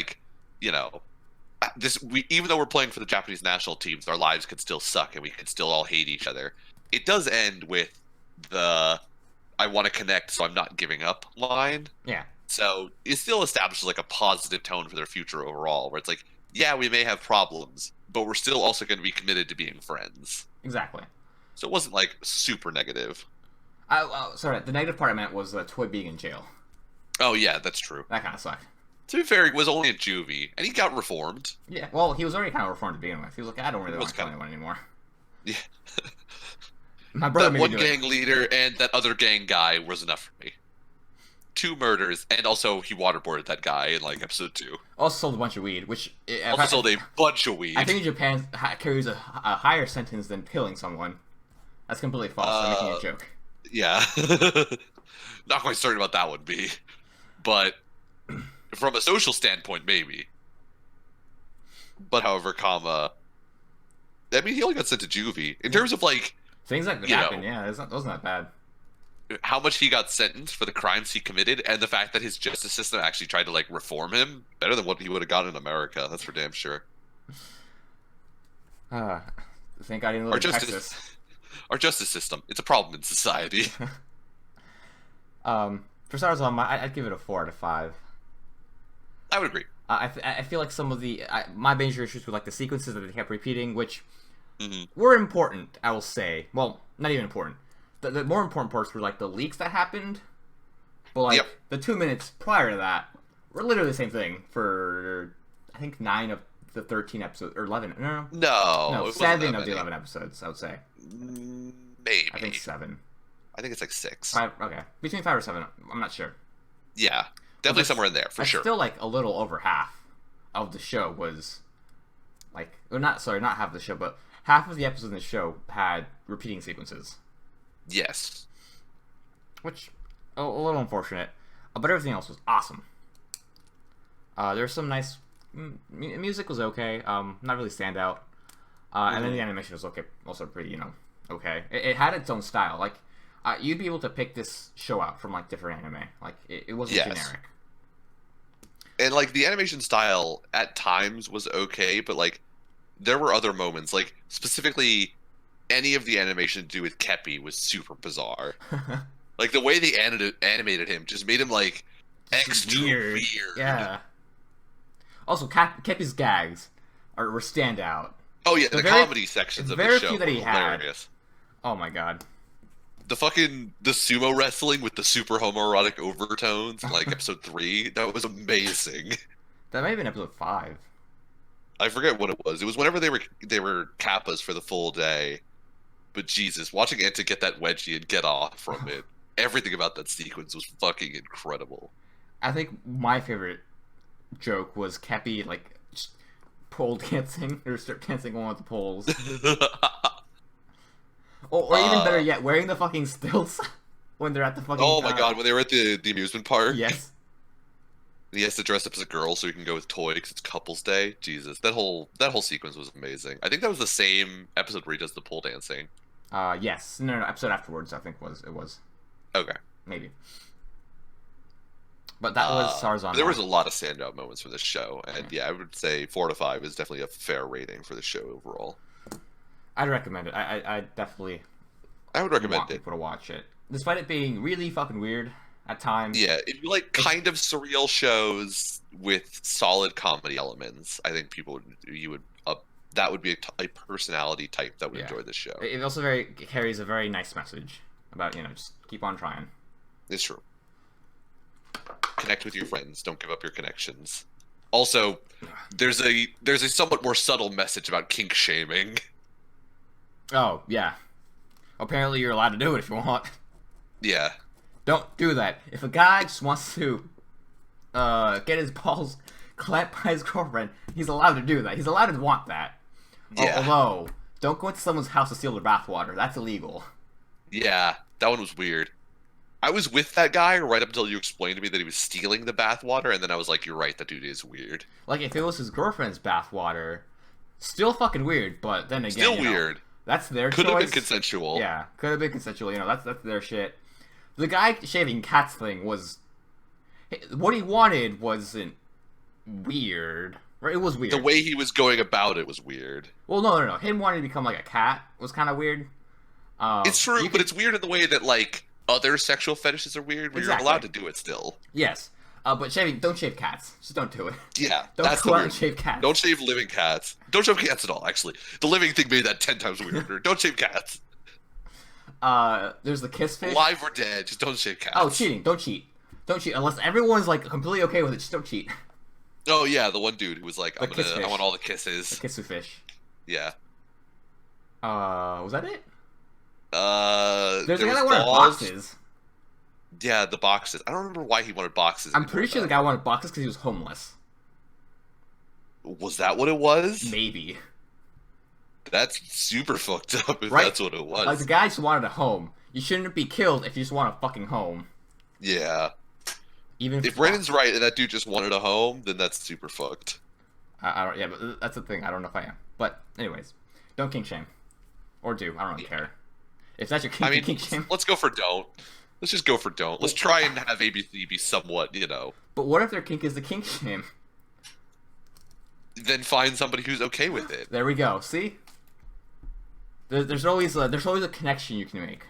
even though we're playing for the Japanese national teams, our lives could still suck and we could still all hate each other. It does end with the I want to connect, so I'm not giving up line. Yeah, So it still establishes like a positive tone for their future overall, where it's like, yeah, we may have problems, but we're still also going to be committed to being friends. exactly. So it wasn't like super negative. Sorry, the negative part I meant was Toy being in jail. Oh yeah, that's true. That kind of sucked. To be fair, he was only in juvie, and he got reformed. Yeah, well, he was already kind of reformed to begin with. He was like, I don't really He want was to kill kinda- anyone anymore. Yeah. My brother That made one me do gang it. leader and that other gang guy was enough for me. 2 murders, and also he waterboarded that guy in like episode 2. Also sold a bunch of weed, which Also sold a bunch of weed. I think Japan carries a higher sentence than killing someone. That's completely false. I'm making a joke. Yeah. Not quite certain about that would be. But from a social standpoint, maybe. But however, I mean, he only got sent to juvie. In terms of like Things that could you happen, know, yeah, it wasn't that bad. how much he got sentenced for the crimes he committed, and the fact that his justice system actually tried to like reform him, better than what he would have gotten in America. That's for damn sure. Thank God I didn't live in Texas. Our justice system, it's a problem in society. For Stars on, I'd give it a 4 out of 5. I would agree. I feel like some of my major issues were like the sequences that they kept repeating, which Hmm. were important, I will say. Well, not even important. The more important parts were like the leaks that happened, but like Yep. the 2 minutes prior to that were literally the same thing for I think 9 of the 13 episodes, or 11. No, No, it wasn't 7 that of the many. 11 episodes. I would say. Maybe. I think 7. I think it's like 6. 5. Okay, between 5 or 7. I'm not sure. Yeah, definitely that's- somewhere in there for That's sure. still like a little over half of the show was like, or not half of the show, but half of the episodes in the show had repeating sequences, Yes. which a little unfortunate. But everything else was awesome. There's some nice music was okay. Not really standout. And then the animation was okay, also pretty okay. It had its own style. Like you'd be able to pick this show out from like different anime. Like it wasn't Yes. generic. And like the animation style at times was okay, but like there were other moments, like specifically any of the animation to do with Kepi was super bizarre. Like the way they animated him just made him like extra weird. Yeah. Also, Kepi's gags were standout. Oh yeah, the comedy sections of the very show few that he were had. hilarious. Oh my god. The sumo wrestling with the super homoerotic overtones, in, like episode 3, that was amazing. That may have been episode 5. I forget what it was. It was whenever they were kappas for the full day. But Jesus, watching Enta get that wedgie and get off from it, everything about that sequence was fucking incredible. I think my favorite joke was Kepi like just pole dancing or start dancing on with the poles. Or even better yet, wearing the fucking stilts when they're at the fucking. Oh my god, when they were at the amusement park. Yes. And he has to dress up as a girl so he can go with Toy because it's couples day. Jesus, that whole sequence was amazing. I think that was the same episode where he does the pole dancing. Yes. No, episode afterwards, I think it was. Okay. Maybe. But that was Sarzan. There was a lot of standout moments for this show, and yeah, I would say 4 to 5 is definitely a fair rating for the show overall. I'd recommend it. I definitely. I would recommend want it. people to watch it, despite it being really fucking weird at times. Yeah, if you like kind of surreal shows with solid comedy elements, I think that would be a personality type that would enjoy this show. It also carries a very nice message about just keep on trying. It's true. Connect with your friends. Don't give up your connections. Also, there's a somewhat more subtle message about kink shaming. Oh yeah. Apparently, you're allowed to do it if you want. Yeah. Don't do that. If a guy just wants to get his balls clapped by his girlfriend, he's allowed to do that. He's allowed to want that. Yeah. Although, don't go into someone's house to steal their bathwater. That's illegal. Yeah, that one was weird. I was with that guy right up until you explained to me that he was stealing the bathwater, and then I was like, you're right, that dude is weird. Like, if it was his girlfriend's bathwater, still fucking weird, but then again, Still weird. That's their choice. Could have been consensual. Yeah, could have been consensual. That's their shit. The guy shaving cats thing was... What he wanted wasn't weird. Right? It was weird. The way he was going about it was weird. Well, no. Him wanting to become like a cat was kind of weird. It's true, but it's weird in the way that, like, other sexual fetishes are weird, but Exactly. you're allowed to do it still. Yes. But don't shave cats. Just don't do it. Yeah, Don't that's go the out weird. and shave cats. Don't shave living cats. Don't shave cats at all. Actually, the living thing made that 10 times weirder. Don't shave cats. There's the kiss fish. Live or dead, just don't shave cats. Oh, cheating. Don't cheat. Don't cheat. Unless everyone's, like, completely okay with it, just don't cheat. Oh yeah, the one dude who was like, The I want all the kisses. The kissu fish. Yeah. Was that it? There's a guy that wanted boxes. Yeah, the boxes. I don't remember why he wanted boxes. I'm pretty sure the guy wanted boxes because he was homeless. Was that what it was? Maybe. That's super fucked up if Right? that's what it was. Like, the guy just wanted a home. You shouldn't be killed if you just want a fucking home. Yeah. Even if Brandon's right and that dude just wanted a home, then that's super fucked. I don't. Yeah, but that's the thing. I don't know if I am. But anyways, don't kink shame, or do. I don't really care. If that's your kink shame. Let's go for don't. Let's just go for don't. Let's try and have ABC be somewhat, you know. But what if their kink is the kink shame? Then find somebody who's okay with it. There we go. See, there's always a connection you can make.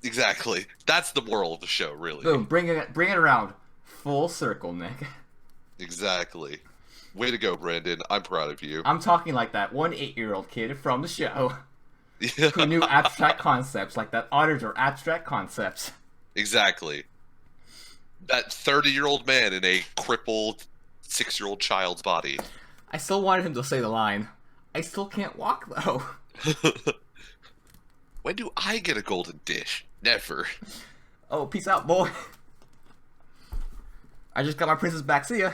Exactly. That's the moral of the show, really. Boom. Bring it around. Full circle, Nick. Exactly. Way to go, Brandon. I'm proud of you. I'm talking like that 8-year-old kid from the show Yeah. who knew abstract concepts, like that otters are abstract concepts. Exactly. That 30-year-old man in a crippled 6-year-old child's body. I still wanted him to say the line, I still can't walk, though. When do I get a golden dish? Never. Oh, peace out, boy. I just got my princess back. See ya.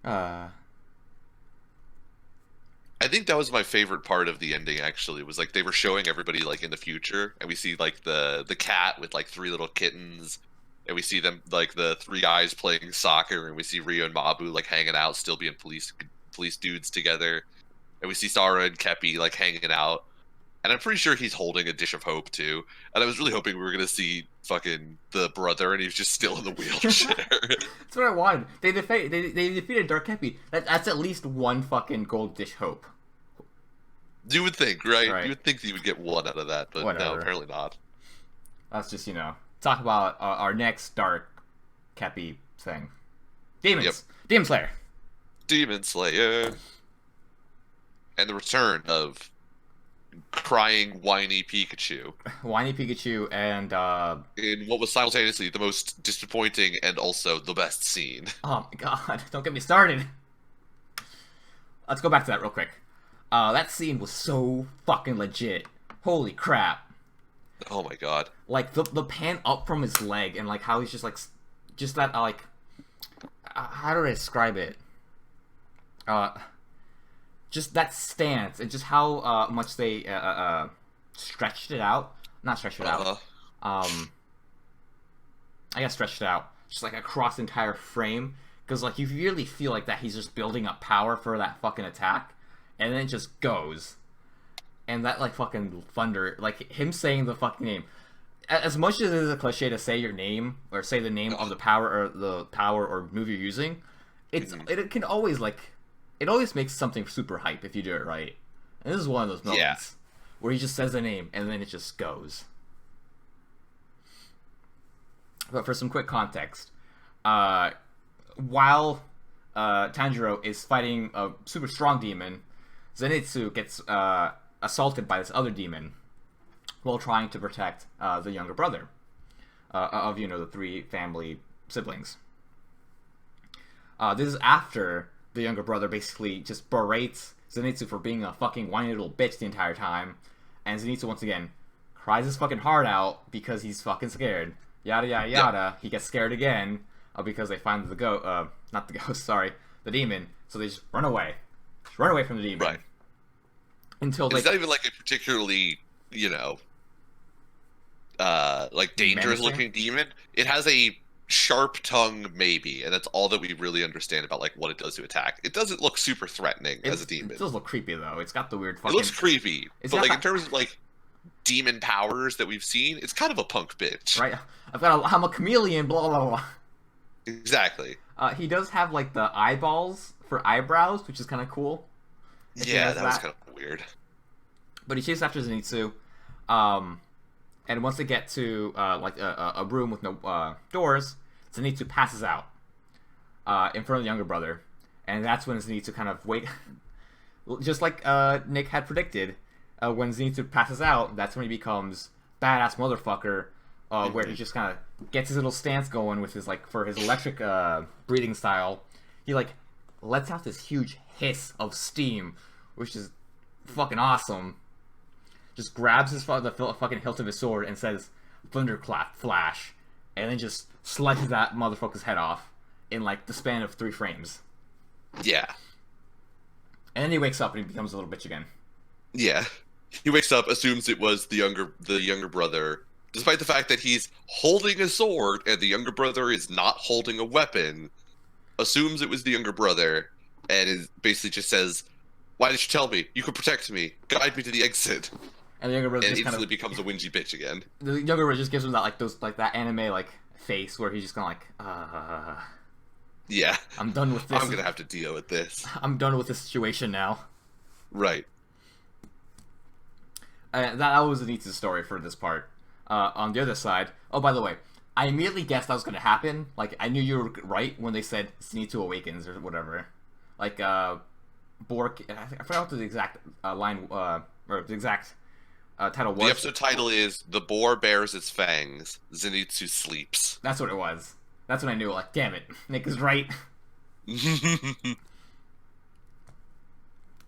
I think that was my favorite part of the ending, actually, was like they were showing everybody like in the future, and we see like the cat with like 3 little kittens, and we see them like the 3 guys playing soccer, and we see Rio and Mabu like hanging out, still being police dudes together, and we see Sarah and Kepi like hanging out. And I'm pretty sure he's holding a dish of hope too. And I was really hoping we were gonna see fucking the brother, and he's just still in the wheelchair. That's what I wanted. They defeated Dark Kepi. That's at least one fucking gold dish hope. You would think, right? You would think that you would get one out of that, but Whatever. no, apparently not. Let's just talk about our next Dark Kepi thing. Demons. Yep. Demon Slayer. Demon Slayer. And the return of crying, whiny Pikachu. Whiny Pikachu and in what was simultaneously the most disappointing and also the best scene. Oh my god, don't get me started. Let's go back to that real quick. That scene was so fucking legit. Holy crap. Oh my god. Like, the pan up from his leg, and like how he's just like, just that, like, how do I describe it? Just that stance, and just how much they stretched it out. Not stretched it out. I guess stretched it out. Just like across the entire frame. Because like you really feel like that he's just building up power for that fucking attack. And then it just goes. And that like fucking thunder, like him saying the fucking name. As much as it is a cliche to say your name, or say the name of the power or move you're using, it can always like, it always makes something super hype if you do it right. And this is one of those moments where he just says the name and then it just goes. But for some quick context, while Tanjiro is fighting a super strong demon, Zenitsu gets assaulted by this other demon while trying to protect the younger brother of, the 3 family siblings. This is after the younger brother basically just berates Zenitsu for being a fucking whiny little bitch the entire time, and Zenitsu once again cries his fucking heart out because he's fucking scared. Yada yada yada. Yep. He gets scared again because they find the the demon. So they just run away. Just run away from the demon. Right. Until it's not even like a particularly, like dangerous looking demon. It has a sharp tongue, maybe, and that's all that we really understand about like what it does to attack. It doesn't look super threatening as a demon. It does look creepy though. It's got the weird fucking... It looks creepy, but like in terms of like demon powers that we've seen, it's kind of a punk bitch. Right. I'm a chameleon, blah blah blah. Exactly. He does have like the eyeballs for eyebrows, which is kind of cool. Yeah, that was kind of weird. But he chases after Zenitsu. And once they get to like a room with no doors, Zenitsu passes out in front of the younger brother, and that's when Zenitsu kind of wake, just like Nick had predicted. When Zenitsu passes out, that's when he becomes badass motherfucker, where he just kind of gets his little stance going with his like for his electric breathing style. He like lets out this huge hiss of steam, which is fucking awesome. Just grabs the fucking hilt of his sword and says, "Thunderclap flash," and then just slices that motherfucker's head off in like the span of 3 frames. Yeah. And then he wakes up and he becomes a little bitch again. Yeah. He wakes up, assumes it was the younger brother, despite the fact that he's holding a sword and the younger brother is not holding a weapon. Assumes it was the younger brother, and is basically just says, "Why didn't you tell me? You could protect me. Guide me to the exit." And the younger brother And just instantly becomes a whingy bitch again. The younger brother just gives him that that anime like face where he's just kind of like, Yeah. I'm done with this. I'm gonna have to deal with this. I'm done with this situation now. Right. That was Zenitsu's story for this part. On the other side, oh, by the way, I immediately guessed that was going to happen. Like, I knew you were right when they said Zenitsu awakens or whatever. Like, Bork, I forgot what the exact line, or the exact title was. The episode title is "The Boar Bears Its Fangs, Zenitsu Sleeps." That's what it was. That's when I knew, like, damn it, Nick is right.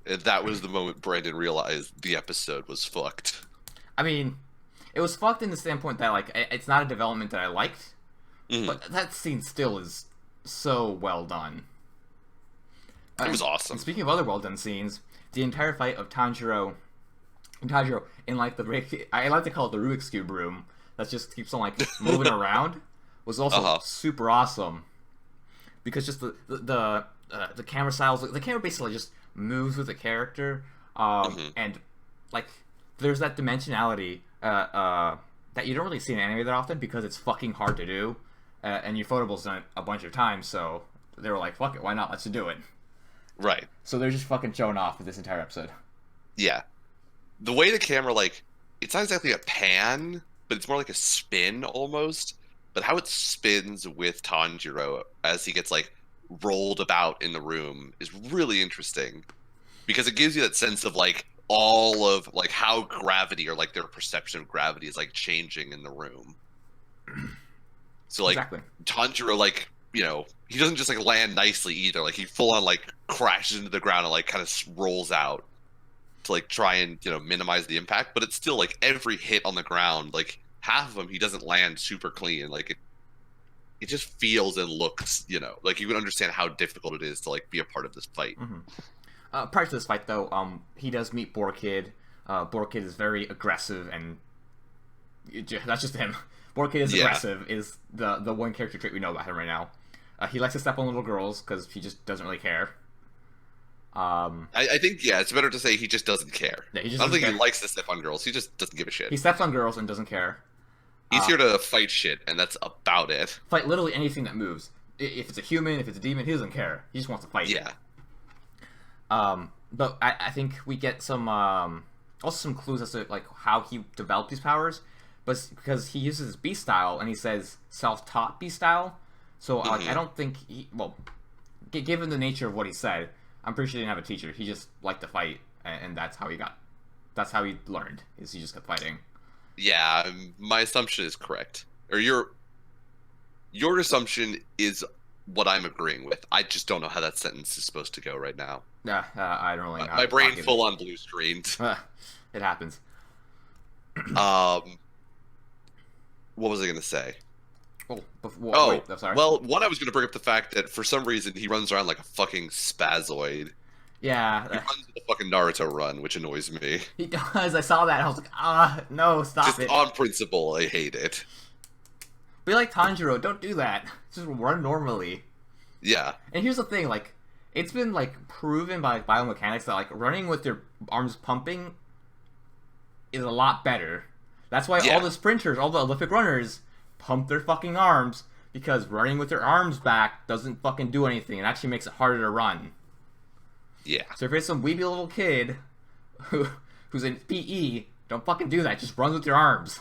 And that was the moment Brandon realized the episode was fucked. I mean, it was fucked in the standpoint that, like, it's not a development that I liked, but that scene still is so well done. It was awesome. And speaking of other well done scenes, the entire fight of Tanjiro in like I like to call it the Rubik's Cube room that just keeps on like moving around was also super awesome, because just the camera styles, the camera basically just moves with the character, and like there's that dimensionality that you don't really see in anime that often because it's fucking hard to do, and Ufotable's done it a bunch of times, so they were like, fuck it, why not, let's do it. Right. So they're just fucking showing off with this entire episode. Yeah. The way the camera, like, it's not exactly a pan, but it's more like a spin almost. But how it spins with Tanjiro as he gets, like, rolled about in the room is really interesting. Because it gives you that sense of, like, all of, like, how gravity or, like, their perception of gravity is, like, changing in the room. So, like, exactly. Tanjiro, like, you know, he doesn't just like land nicely either. Like he full on like crashes into the ground and like kind of rolls out to like try and, you know, minimize the impact. But it's still like every hit on the ground, like half of them he doesn't land super clean. Like it just feels and looks, you know, like you can understand how difficult it is to like be a part of this fight. Prior to this fight though, he does meet Borkid. Borkid is very aggressive, and that's just him. Borkid is aggressive is the one character trait we know about him right now. He likes to step on little girls because he just doesn't really care. I think, yeah, it's better to say he just doesn't care. Yeah, he just I don't think care. he likes to step on girls. He just doesn't give a shit. He steps on girls and doesn't care. He's here to fight shit, and that's about it. Fight literally anything that moves. If it's a human, if it's a demon, he doesn't care. He just wants to fight. Yeah. But I think we get some also some clues as to like how he developed these powers. But because he uses his beast style, and he says self-taught beast style. So like, I don't think given the nature of what he said, I'm pretty sure he didn't have a teacher. He just liked to fight, and that's how he learned. Is he just kept fighting? Yeah, my assumption is correct, or your assumption is what I'm agreeing with. I just don't know how that sentence is supposed to go right now. Yeah, I don't really know. My brain full on blue screened. It happens. What was I gonna say? Wait, I'm sorry. Well, one, I was going to bring up the fact that for some reason he runs around like a fucking spazoid. Yeah. He runs the fucking Naruto run, which annoys me. He does. I saw that. I was like, no, stop just it. On principle, I hate it. Be like Tanjiro. Don't do that. Just run normally. Yeah. And here's the thing, like, it's been, like, proven by biomechanics that, like, running with your arms pumping is a lot better. That's why all the sprinters, all the Olympic runners, pump their fucking arms, because running with their arms back doesn't fucking do anything. It actually makes it harder to run. Yeah. So if you're some weeby little kid who's in PE, don't fucking do that. Just run with your arms.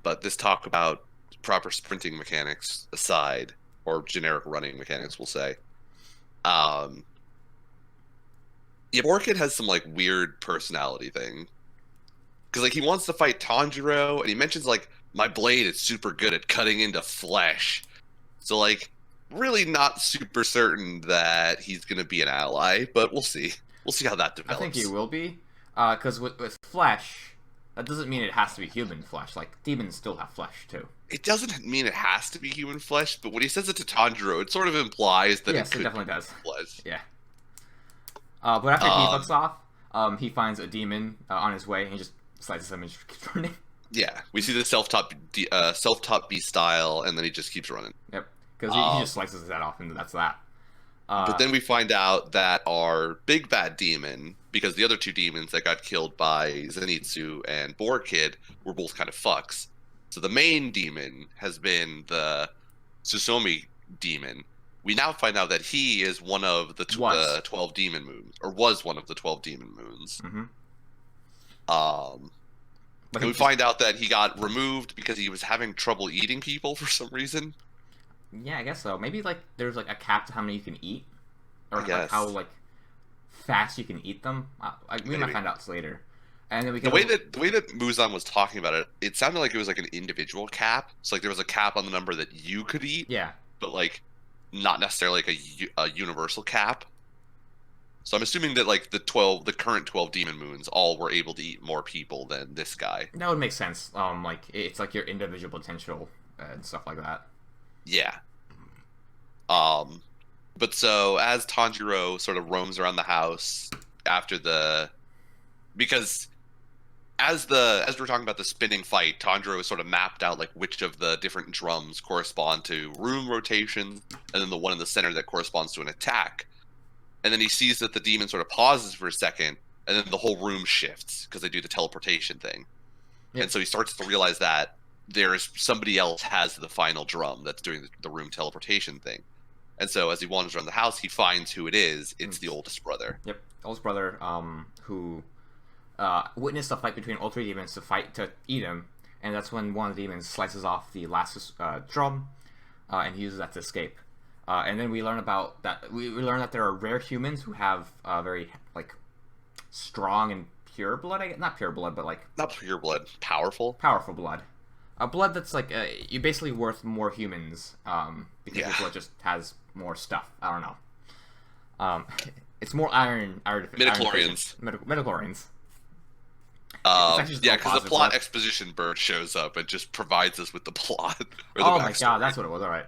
But this talk about proper sprinting mechanics aside, or generic running mechanics, we'll say. Yeah, Orchid has some like weird personality thing. Because like he wants to fight Tanjiro, and he mentions like my blade is super good at cutting into flesh. So like really not super certain that he's gonna be an ally, but we'll see. We'll see how that develops. I think he will be, because with flesh, that doesn't mean it has to be human flesh. Like demons still have flesh too. It doesn't mean it has to be human flesh, but when he says it to Tanjiro, it sort of implies that yes, it could definitely be does. flesh. Yeah. But after he fucks off, he finds a demon on his way, and he just slices him and just keeps running. Yeah, we see the self-taught beast style, and then he just keeps running. Yep, because he just slices his head off, and that's that. But then we find out that our big bad demon, because the other two demons that got killed by Zenitsu and Boar Kid were both kind of fucks. So the main demon has been the Susomi demon. We now find out that he is one of the 12 demon moons, or was one of the 12 demon moons. Mm-hmm. And we find out that he got removed because he was having trouble eating people for some reason. Yeah, I guess so. Maybe like there's like a cap to how many you can eat, or like how like fast you can eat them. We might find out later. And then we the way that Muzan was talking about it, it sounded like it was like an individual cap. So like there was a cap on the number that you could eat. Yeah. But like not necessarily like a universal cap. So I'm assuming that like the current 12 demon moons all were able to eat more people than this guy. That would make sense. Like it's like your individual potential and stuff like that. Yeah. But so as Tanjiro sort of roams around the house after because as we're talking about the spinning fight, Tanjiro has sort of mapped out like which of the different drums correspond to room rotations, and then the one in the center that corresponds to an attack. And then he sees that the demon sort of pauses for a second, and then the whole room shifts because they do the teleportation thing. Yep. And so he starts to realize that somebody else has the final drum that's doing the room teleportation thing. And so as he wanders around the house, he finds who it is. It's the oldest brother. Yep, oldest brother, who witnessed a fight between all three demons to eat him, and that's when one of the demons slices off the last drum, and he uses that to escape. And then we learn about that. We learn that there are rare humans who have very like strong and pure blood. Not pure blood, but like not pure blood, powerful blood. A blood that's like you're basically worth more humans because your blood just has more stuff. I don't know. It's more iron. Midichlorians. Midichlorians. Yeah, because the plot exposition bird shows up and just provides us with the plot. Oh my god, that's what it was. All right.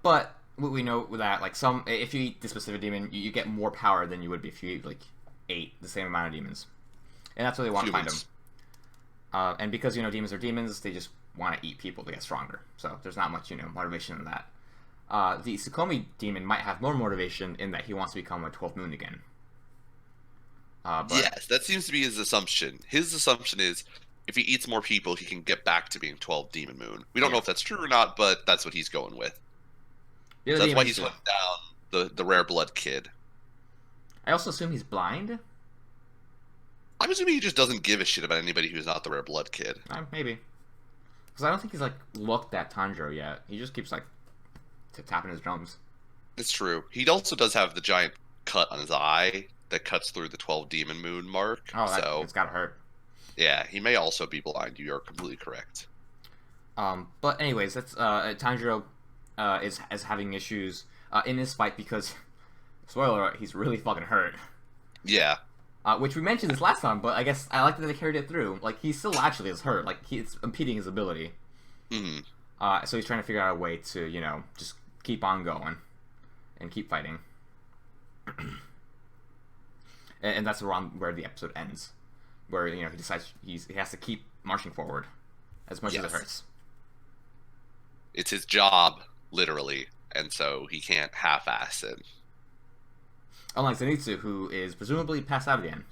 But we know that like if you eat this specific demon, you get more power than you would be if you ate the same amount of demons, and that's what they want to find them. And because demons are demons, they just want to eat people to get stronger. So there's not much motivation in that. The Tsukomi demon might have more motivation in that he wants to become a 12th moon again. Yes, that seems to be his assumption. His assumption is if he eats more people, he can get back to being 12 demon moon. We don't know if that's true or not, but that's what he's going with. So that's why he's hunting down the rare blood kid. I also assume he's blind. I'm assuming he just doesn't give a shit about anybody who's not the rare blood kid. Maybe. Because I don't think he's looked at Tanjiro yet. He just keeps tapping his drums. It's true. He also does have the giant cut on his eye that cuts through the 12 demon moon mark. Oh, it's gotta hurt. Yeah, he may also be blind. You are completely correct. But anyways, that's Tanjiro is having issues in this fight because, spoiler alert, he's really fucking hurt. Yeah. Which we mentioned this last time, but I guess I like that they carried it through. Like, he still actually is hurt. Like, it's impeding his ability. Mm-hmm. So he's trying to figure out a way to, just keep on going and keep fighting. and that's where the episode ends. Where, he decides he has to keep marching forward as much as it hurts. It's his job, literally, and so he can't half-ass it. Unlike Zenitsu, who is presumably passed out again.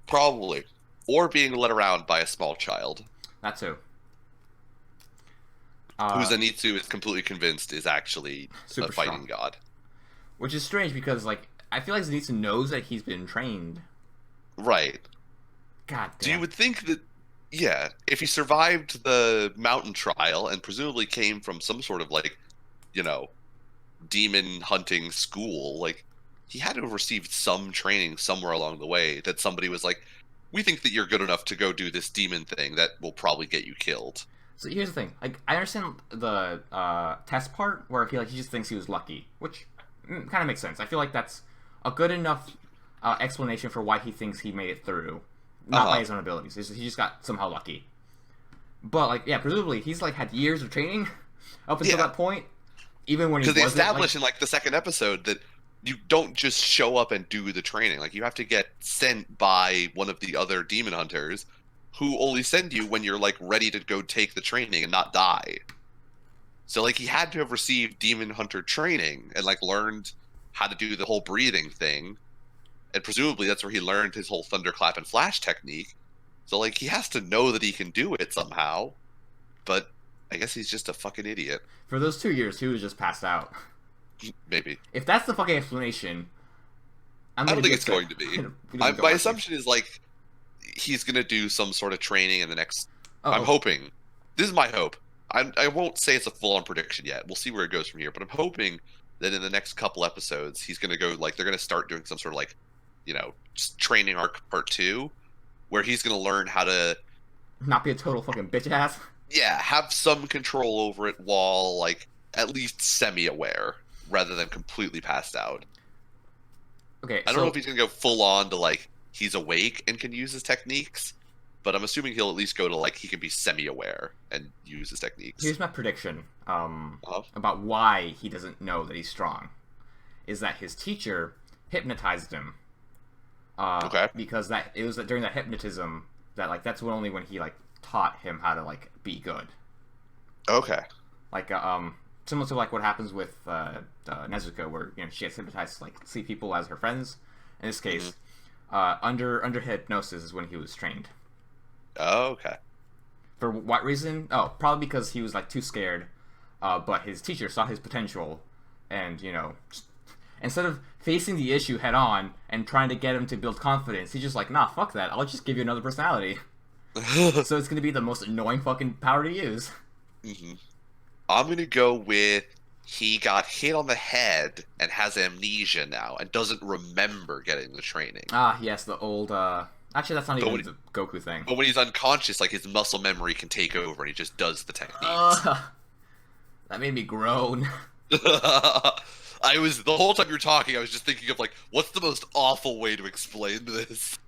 Probably. Or being led around by a small child. That too. Who Zenitsu is completely convinced is actually a fighting god. Which is strange because, I feel like Zenitsu knows that he's been trained. Right. God damn. So you would think that Yeah, if he survived the mountain trial and presumably came from some sort of like, you know, demon hunting school, like he had to have received some training somewhere along the way that somebody was like, we think that you're good enough to go do this demon thing that will probably get you killed. So here's the thing. Like, I understand the test part where he just thinks he was lucky, which kind of makes sense. I feel like that's a good enough explanation for why he thinks he made it through, not by his own abilities. He just got somehow lucky. But like, yeah, presumably he's like had years of training up until that point. Even when he because they wasn't, established in like the second episode that you don't just show up and do the training. Like you have to get sent by one of the other demon hunters, who only send you when you're like ready to go take the training and not die. So like he had to have received demon hunter training and like learned how to do the whole breathing thing, and presumably that's where he learned his whole thunderclap and flash technique. So like he has to know that he can do it somehow, but I guess he's just a fucking idiot. For those 2 years, he was just passed out. Maybe. If that's the fucking explanation, I don't think it's going to be. My assumption is like he's going to do some sort of training in the next. I'm hoping. This is my hope. I won't say it's a full-on prediction yet. We'll see where it goes from here. But I'm hoping that in the next couple episodes, he's going to go like they're going to start doing some sort of like, just training arc part 2, where he's going to learn how to not be a total fucking bitch ass. Yeah, have some control over it while like at least semi-aware rather than completely passed out. Okay, I don't know if he's gonna go full on to like he's awake and can use his techniques, but I'm assuming he'll at least go to like he can be semi-aware and use his techniques. Here's my prediction about why he doesn't know that he's strong. Is that his teacher hypnotized him? Because it was during that hypnotism that like that's only when he like taught him how to like be good. Okay. Like similar to like what happens with Nezuko, where she gets hypnotized to like see people as her friends. In this case, under hypnosis is when he was trained. Oh, okay. For what reason? Oh, probably because he was like too scared. But his teacher saw his potential, and instead of facing the issue head on and trying to get him to build confidence, he's just like, nah, fuck that. I'll just give you another personality. So it's gonna be the most annoying fucking power to use. I'm gonna go with he got hit on the head and has amnesia now and doesn't remember getting the training. Ah, yes, the old. Actually, that's not even the Goku thing. But when he's unconscious, like his muscle memory can take over and he just does the techniques. That made me groan. I was the whole time you were talking, I was just thinking of like, what's the most awful way to explain this?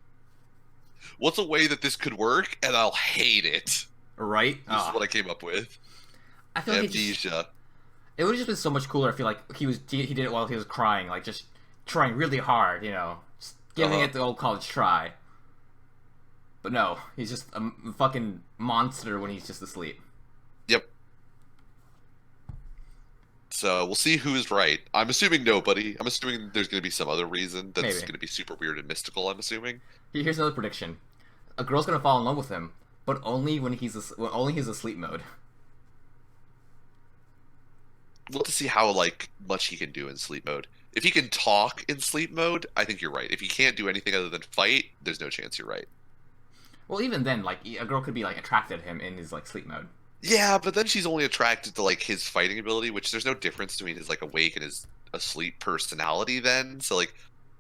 What's a way that this could work, and I'll hate it. Right? This is what I came up with. I feel like amnesia. It would have just been so much cooler. I feel like he did it while he was crying, like just trying really hard, just giving it the old college try. But no, he's just a fucking monster when he's just asleep. Yep. So we'll see who's right. I'm assuming nobody. I'm assuming there's going to be some other reason that's going to be super weird and mystical. I'm assuming. Here's another prediction: a girl's going to fall in love with him, but only when he's asleep mode. We'll have to see how much he can do in sleep mode. If he can talk in sleep mode, I think you're right. If he can't do anything other than fight, there's no chance you're right. Well, even then, a girl could be attracted to him in his sleep mode. Yeah, but then she's only attracted to his fighting ability, which there's no difference between his awake and his asleep personality then. So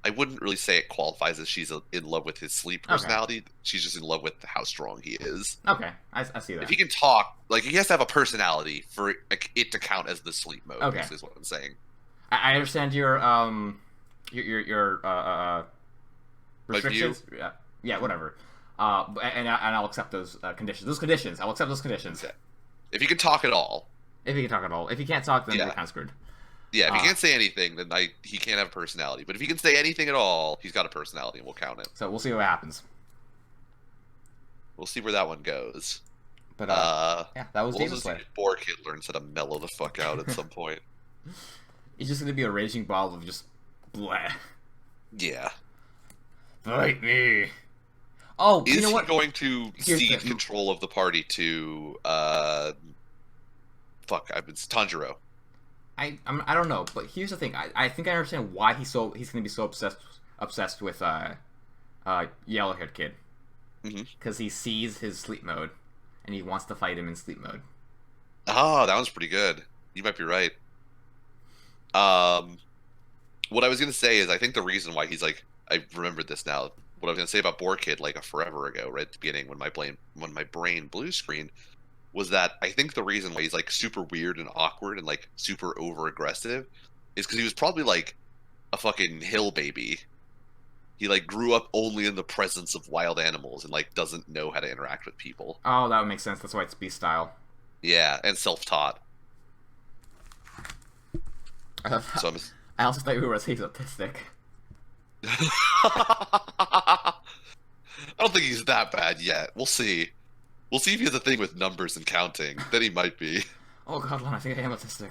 I wouldn't really say it qualifies as she's in love with his sleep personality. Okay. She's just in love with how strong he is. Okay, I see that. If he can talk, he has to have a personality for it to count as the sleep mode. Okay, is what I'm saying. I understand your restrictions. Yeah, whatever. And I'll accept those conditions. I'll accept those conditions. Okay. If he can talk at all. If he can't talk, then you're kind of screwed. Yeah, if he can't say anything, then he can't have a personality. But if he can say anything at all, he's got a personality, and we'll count it. So we'll see what happens. We'll see where that one goes. But yeah, that was Demon Slayer. Poor kid learns how to mellow the fuck out at some point. He's just gonna be a raging ball of just blah. Yeah. Fight me. Oh, is you know what? He going to cede control of the party to Tanjiro? I don't know, but here's the thing. I think I understand why he's gonna be so obsessed with yellow-haired kid. because he sees his sleep mode, and he wants to fight him in sleep mode. Oh, that one's pretty good. You might be right. What I was gonna say is I think the reason why he's like, I remembered this now. What I was gonna say about Boar Kid like a forever ago, right at the beginning when my brain blue screen, was that I think the reason why he's like super weird and awkward and like super over aggressive is because he was probably like a fucking hill baby. He like grew up only in the presence of wild animals and like doesn't know how to interact with people. Oh, that would make sense. That's why it's beast style. Yeah, and self-taught. So I also thought you were he's autistic. I don't think he's that bad yet. We'll see. We'll see if he has a thing with numbers and counting. Then he might be. Oh god, Lon, I think I am autistic.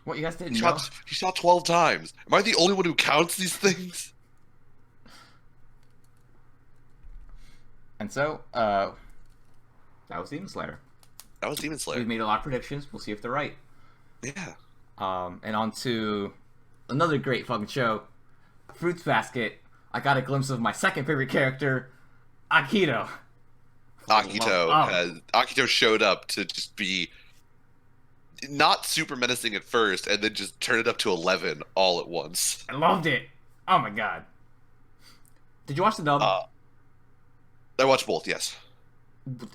What, you guys didn't know? He shot 12 times. Am I the only one who counts these things? And so, that was Demon Slayer. That was Demon Slayer. We've made a lot of predictions. We'll see if they're right. Yeah. And on to another great fucking show, Fruits Basket. I got a glimpse of my second favorite character, Akito. Akito showed up to just be not super menacing at first, and then just turn it up to 11 all at once. I loved it. Oh my god. Did you watch the dub? I watched both. Yes.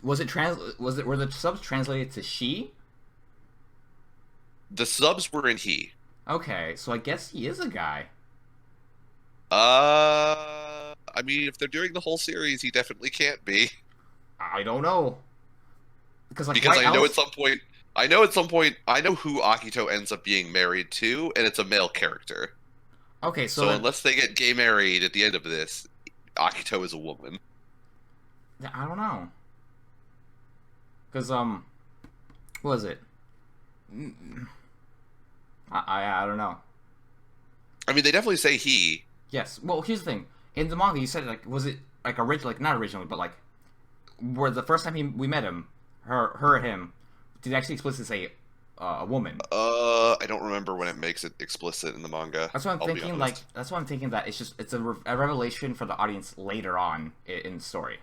Were the subs translated to she? The subs were in he. Okay, so I guess he is a guy. I mean, if they're doing the whole series, he definitely can't be. I don't know. Because I know at some point, I know who Akito ends up being married to, and it's a male character. Okay, so unless they get gay married at the end of this, Akito is a woman. I don't know. Because, what was it? I don't know. I mean, they definitely say he. Yes. Well, here's the thing. In the manga, you said, like, was it, like, not originally, but, like, where the first time we met him, her and him, did it actually explicitly say a woman? I don't remember when it makes it explicit in the manga. That's what I'm thinking, that's why I'm thinking that it's a revelation for the audience later on in the story.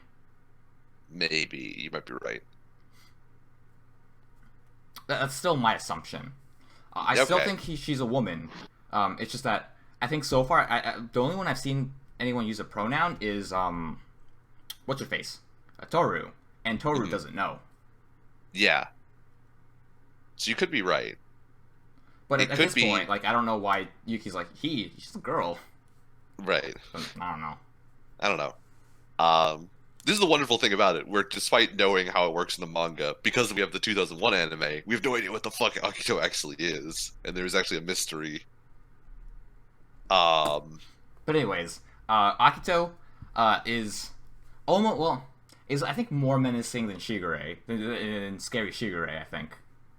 Maybe. You might be right. That's still my assumption. I still think she's a woman. It's just that I think so far, the only one I've seen anyone use a pronoun is what's her face, Toru, and Toru doesn't know. Yeah. So you could be right. But at this point, like, I don't know why Yuki's like she's a girl. Right. I don't know. This is the wonderful thing about it, where despite knowing how it works in the manga, because we have the 2001 anime, we have no idea what the fuck Akito actually is, and there's actually a mystery. But anyways, Akito is is I think more menacing than Shigure, than scary Shigure, I think.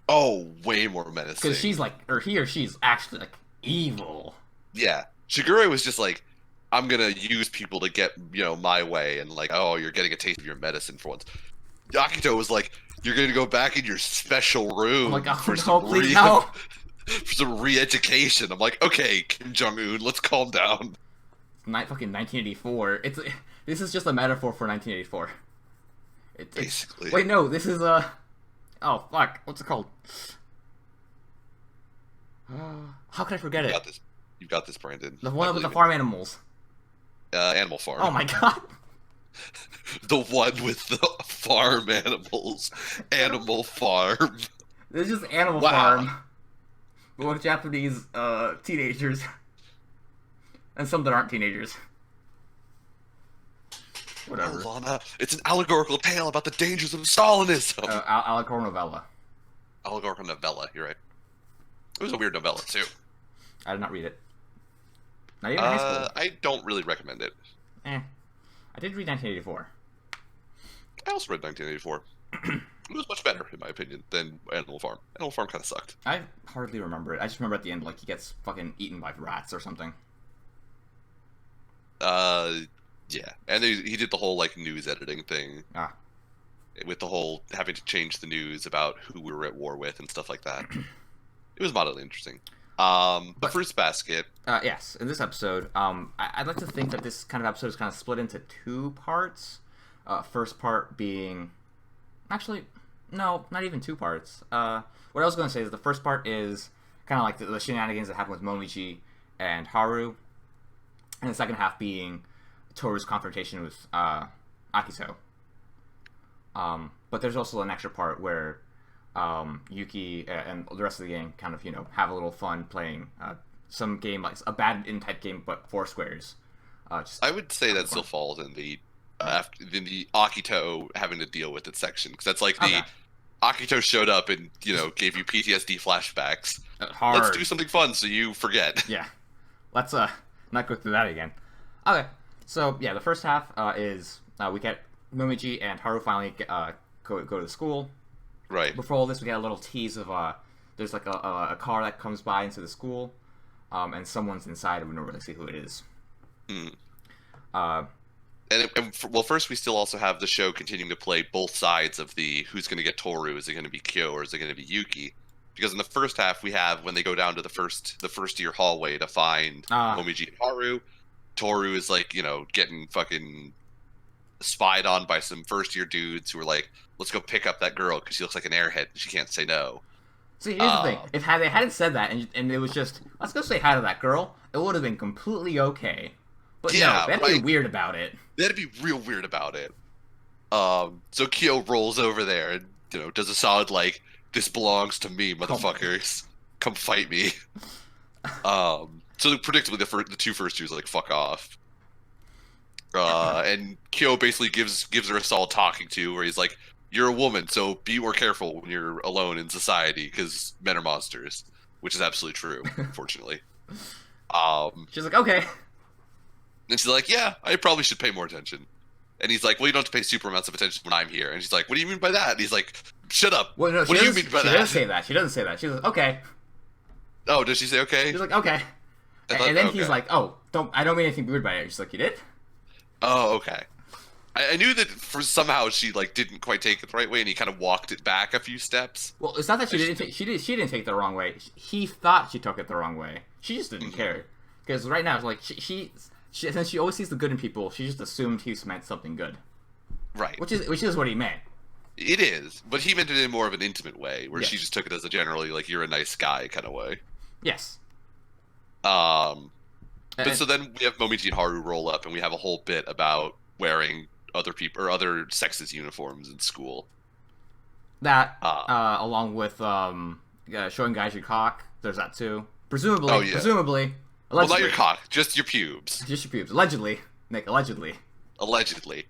Oh, way more menacing. Because she's like, or he or she's actually like evil. Yeah, Shigure was just like, I'm gonna use people to get, my way, and like, oh, you're getting a taste of your medicine for once. Akito was like, you're gonna go back in your special room for some re-education. I'm like, okay, Kim Jong-un, let's calm down. Fucking 1984. This is just a metaphor for 1984. Basically. Wait, no, this is oh fuck, what's it called? How could I forget it? You got this, Brandon. The one with the farm animals. Animal Farm. Oh my god. The one with the farm animals. Animal Farm. This is just Animal Farm. But with Japanese teenagers. And some that aren't teenagers. Whatever. Oh, Lana, it's an allegorical tale about the dangers of Stalinism. Allegorical novella. Allegorical novella, you're right. It was a weird novella, too. I did not read it. Not even high school. I don't really recommend it. I did read 1984. I also read 1984. It was much better, in my opinion, than Animal Farm. Animal Farm kind of sucked. I hardly remember it. I just remember at the end, like, he gets fucking eaten by rats or something. Yeah. And he did the whole, like, news editing thing. With the whole having to change the news about who we were at war with and stuff like that. It was moderately interesting. The But fruits basket. yes, in this episode, I'd like to think that this kind of episode is kind of split into two parts. First part being, actually, no, not even two parts. What I was going to say is the first part is kind of like the shenanigans that happen with Momiji and Haru, and the second half being Toru's confrontation with Akito. But there's also an extra part where Yuki and the rest of the gang kind of, have a little fun playing some game, like a Badminton type game, but four squares. I would say that still falls in the Akito having to deal with it section, because that's like the Akito showed up and gave you PTSD flashbacks. Hard. Let's do something fun so you forget. Yeah, let's not go through that again. Okay, so yeah, the first half is we get Momiji and Haru finally go to the school. Right. Before all this, we get a little tease of there's like a car that comes by into the school, and someone's inside, and we don't really see who it is. Well, first we still also have the show continuing to play both sides of the who's going to get Toru. Is it going to be Kyo or is it going to be Yuki? Because in the first half we have when they go down to the first year hallway to find Momiji and Haru. Toru is like getting fucking spied on by some first year dudes who are like, let's go pick up that girl because she looks like an airhead and she can't say no. See, here's the thing: if they hadn't said that and it was just let's go say hi to that girl, it would have been completely okay. But no, they had to be weird about it. They had to be real weird about it. So Kyo rolls over there and does a solid like, this belongs to me, motherfuckers. Come fight me. So predictably, the two first years like fuck off. And Kyo basically gives her a solid talking to, where he's like, "You're a woman, so be more careful when you're alone in society, because men are monsters," which is absolutely true, unfortunately. She's like, "Okay." And she's like, "Yeah, I probably should pay more attention." And he's like, "Well, you don't have to pay super amounts of attention when I'm here." And she's like, "What do you mean by that?" And he's like, "Shut up. Well, no, what do you mean by that?" She doesn't say that. She doesn't say that. She's like, "Okay." Oh, does she say okay? She's like, "Okay." And then he's like, "Oh, I don't mean anything weird by it." She's like, "You did?" Oh, okay. I knew that somehow she like didn't quite take it the right way, and he kind of walked it back a few steps. Well, it's not that she didn't. She didn't take it the wrong way. He thought she took it the wrong way. She just didn't care, because right now it's like she since she always sees the good in people, she just assumed he meant something good. Right. Which is what he meant. It is, but he meant it in more of an intimate way, where she just took it as a generally like, you're a nice guy kind of way. Yes. But so then we have Momiji and Haru roll up, and we have a whole bit about wearing other people or other sexes' uniforms in school. That, along with showing guys your cock, there's that too. Presumably. Oh, yeah. Presumably. Well, not your cock, just your pubes. Just your pubes. Allegedly. Nick, allegedly. Allegedly.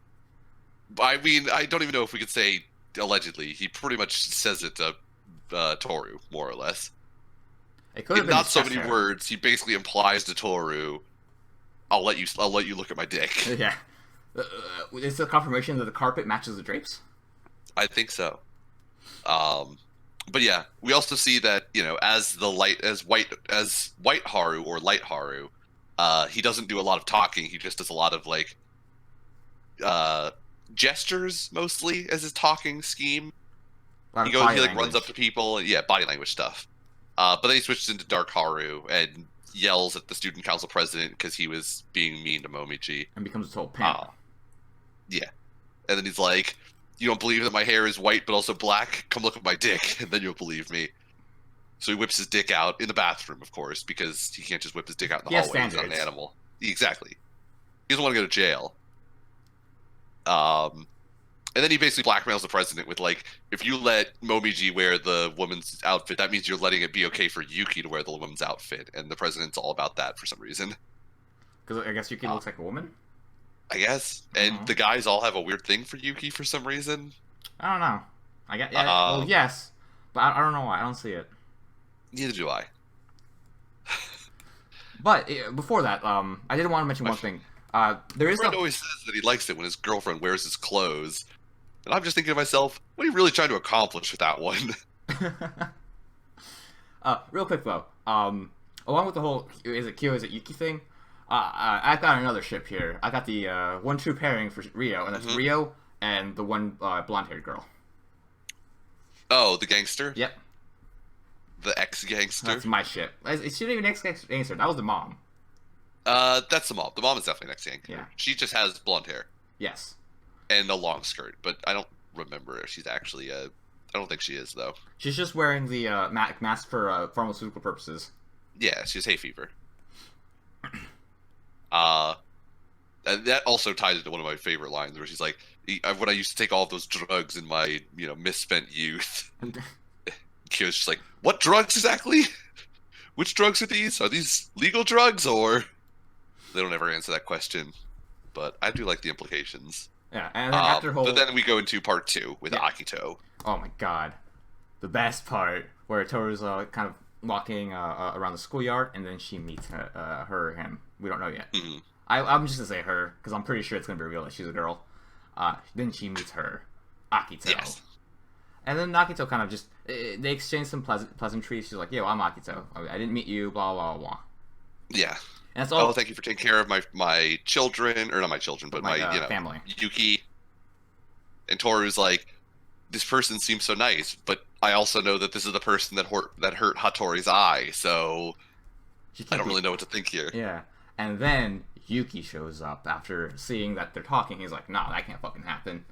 I mean, I don't even know if we could say allegedly. He pretty much says it to Toru, more or less. It could have been not so many hair. words. He basically implies to Toru, "I'll let you look at my dick." Yeah. Is the confirmation that the carpet matches the drapes? I think so. But yeah, we also see that as white Haru or light Haru, he doesn't do a lot of talking. He just does a lot of like gestures mostly as his talking scheme. He runs up to people and body language stuff. But then he switches into Dark Haru and yells at the student council president because he was being mean to Momiji. And becomes a total pimp. Yeah. And then he's like, "You don't believe that my hair is white but also black? Come look at my dick, and then you'll believe me." So he whips his dick out in the bathroom, of course, because he can't just whip his dick out in the hallway. He's not an animal. Exactly. He doesn't want to go to jail. And then he basically blackmails the president with, like, if you let Momiji wear the woman's outfit, that means you're letting it be okay for Yuki to wear the woman's outfit. And the president's all about that for some reason. Because I guess Yuki looks like a woman? I guess. And the guys all have a weird thing for Yuki for some reason. I don't know. I guess, well, yes. But I don't know why. I don't see it. Neither do I. But before that, I did want to mention one thing. There is friend always says that he likes it when his girlfriend wears his clothes. And I'm just thinking to myself, what are you really trying to accomplish with that one? Real quick though, along with the whole is it Yuki thing, I've got another ship here. I got the one true pairing for Rio, and that's Rio and the one blonde-haired girl. Oh, the gangster? Yep. the ex-gangster. That's my ship. It shouldn't even ex-gangster. That was the mom. That's the mom. The mom is definitely an ex-gangster. Yeah. She just has blonde hair. Yes. And a long skirt, but I don't remember if she's actually I don't think she is, though. She's just wearing the mask for pharmaceutical purposes. Yeah, she has hay fever. And that also ties into one of my favorite lines where she's like, when I used to take all those drugs in my, misspent youth. Kyo's just like, what drugs exactly? Which drugs are these? Are these legal drugs, or... They don't ever answer that question, but I do like the implications. Yeah, and then after But then we go into part 2 with Akito. Oh my god. The best part, where Toru's kind of walking around the schoolyard, and then she meets her or him. We don't know yet. Mm-hmm. I'm just gonna say her, because I'm pretty sure it's gonna be revealed that she's a girl. Then she meets her, Akito. Yes. And then Akito kind of just, they exchange some pleasantries. She's like, yo, I'm Akito. I didn't meet you, blah, blah, blah. Yeah. And that's all. Oh, thank you for taking care of my children, or not my children, but my family. Yuki. And Toru's like, this person seems so nice, but I also know that this is the person that hurt Hattori's eye, so I don't really know what to think here. Yeah. And then Yuki shows up after seeing that they're talking. He's like, nah, that can't fucking happen.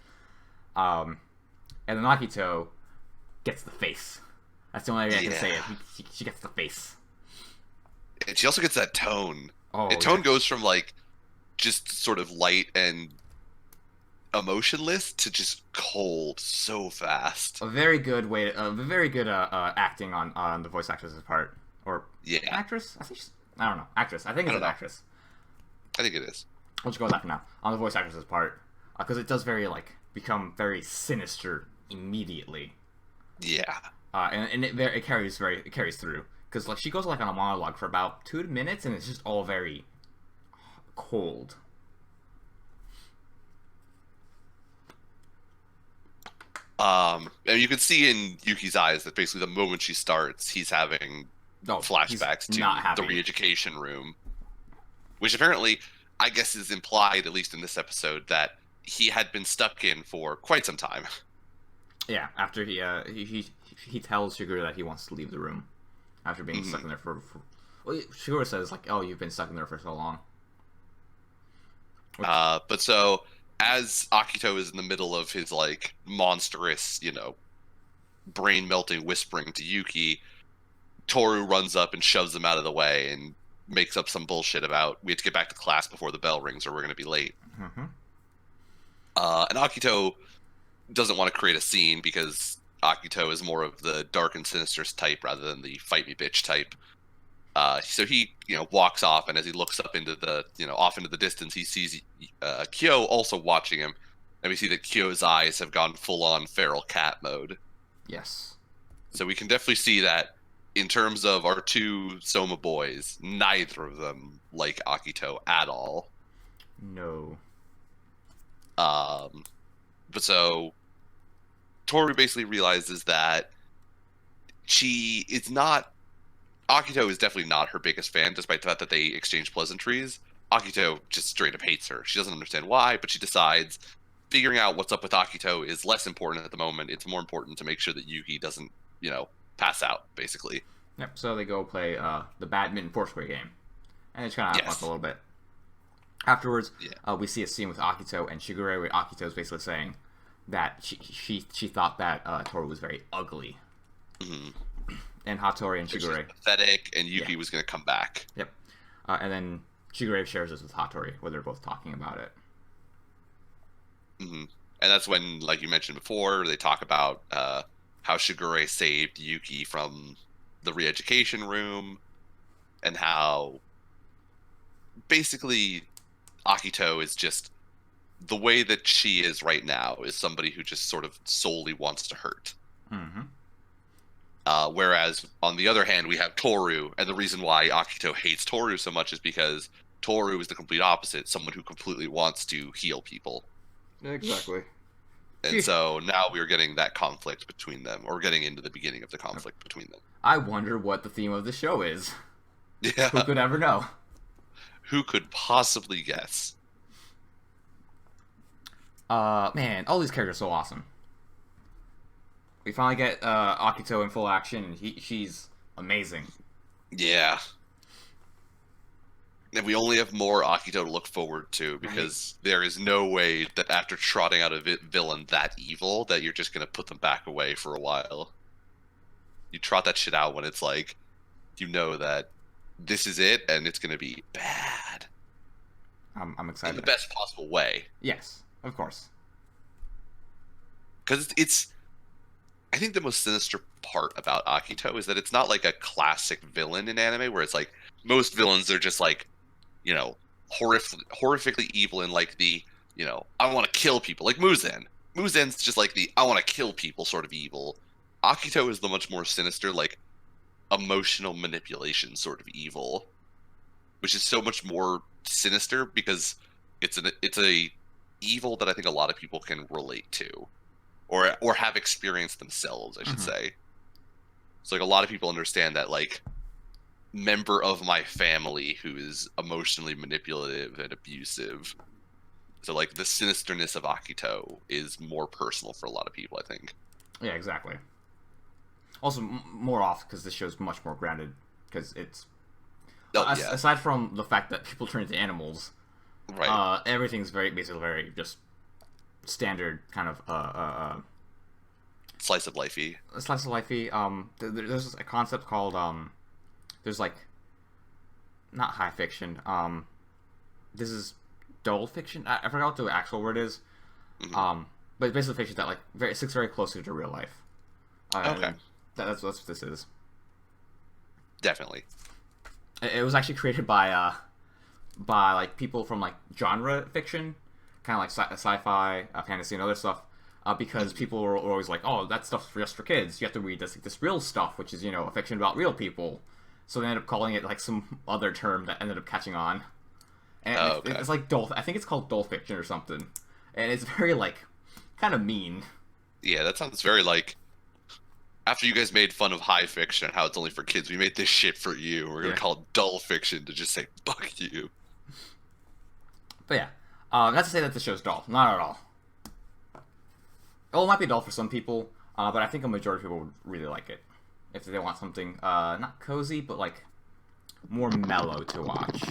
And then Akito gets the face. That's the only way I can say it. She gets the face. And she also gets that tone. Oh, and tone goes from, like, just sort of light and emotionless to just cold so fast. A very good way, very good acting on the voice actress's part. Or actress? I don't know. Actress. I think it's an actress. I think it is. We'll just go with that for now. On the voice actress's part. Because it does become very sinister immediately. Yeah. And it carries through. Because she goes on a monologue for about 2 minutes, and it's just all very cold. And you can see in Yuki's eyes that basically the moment she starts, he's having flashbacks to the re-education room, which apparently, I guess, is implied, at least in this episode, that he had been stuck in for quite some time. Yeah, after he tells Shigure that he wants to leave the room after being stuck in there for well, Shigure says oh, you've been stuck in there for so long. But so as Akito is in the middle of his monstrous, brain melting whispering to Yuki, Toru runs up and shoves him out of the way and makes up some bullshit about we have to get back to class before the bell rings or we're going to be late. Mm-hmm. And Akito doesn't want to create a scene because Akito is more of the dark and sinister type rather than the fight me bitch type. So he, walks off, and as he looks up into the, off into the distance, he sees Kyo also watching him, and we see that Kyo's eyes have gone full-on feral cat mode. Yes. So we can definitely see that in terms of our two Soma boys, neither of them like Akito at all. No. But so Toru basically realizes that she is not. Akito is definitely not her biggest fan, despite the fact that they exchange pleasantries. Akito just straight up hates her. She doesn't understand why, but she decides figuring out what's up with Akito is less important at the moment. It's more important to make sure that Yuki doesn't, pass out, basically. Yep, so they go play the badminton Foursquare game. And it's kind of fun a little bit. Afterwards, we see a scene with Akito and Shigure, where Akito is basically saying that she thought that Toru was very ugly. Mm-hmm. And Hattori and Shigure pathetic, and Yuki was going to come back. Yep. And then Shigure shares this with Hattori, where they're both talking about it. Mm-hmm. And that's when, like you mentioned before, they talk about how Shigure saved Yuki from the re-education room, and how basically Akito is just the way that she is right now is somebody who just sort of solely wants to hurt. Mm-hmm. Whereas, on the other hand, we have Toru, and the reason why Akito hates Toru so much is because Toru is the complete opposite, someone who completely wants to heal people. Exactly. And so now we're getting that conflict between them, or getting into the beginning of the conflict between them. I wonder what the theme of the show is. Yeah. Who could ever know? Who could possibly guess? Man, all these characters are so awesome. We finally get Akito in full action, and she's amazing. Yeah. And we only have more Akito to look forward to, Right. because there is no way that after trotting out a villain that evil that you're just going to put them back away for a while. You trot that shit out when it's like, you know that this is it and it's going to be bad. I'm In excited. the best possible way. Yes, of course. Because it's I think the most sinister part about Akito is that it's not like a classic villain in anime where it's like most villains are just like, you know, horrifically evil in like the, you know, I want to kill people, like Muzen. Muzen's just like the I want to kill people sort of evil. Akito is the much more sinister, like emotional manipulation sort of evil, which is so much more sinister because it's a evil that I think a lot of people can relate to, or have experienced themselves, I should say. So like a lot of people understand that like member of my family who is emotionally manipulative and abusive. So like the sinisterness of Akito is more personal for a lot of people, I think. Yeah, exactly. Also, more off because this show's much more grounded because it's aside from the fact that people turn into animals, right? Everything's basically very just standard kind of slice of lifey. Slice of lifey. There's a concept called there's like not high fiction. This is dull fiction. I forgot what the actual word is. But it's basically fiction that like sticks very closely to real life. Okay. That's what this is. Definitely. It was actually created by like people from like genre fiction, kind of like sci-fi, fantasy, and other stuff. Because people were always like, "Oh, that stuff's just for kids. You have to read this real stuff, which is a fiction about real people." So they ended up calling it like some other term that ended up catching on. And it's like dull. I think it's called dull fiction or something. And it's very like kind of mean. Yeah, that sounds very like. After you guys made fun of high fiction, how it's only for kids, we made this shit for you. We're gonna call it dull fiction to just say fuck you. But yeah, not to say that the show's dull, not at all. Well, it might be dull for some people, but I think a majority of people would really like it if they want something not cozy, but like more mellow to watch.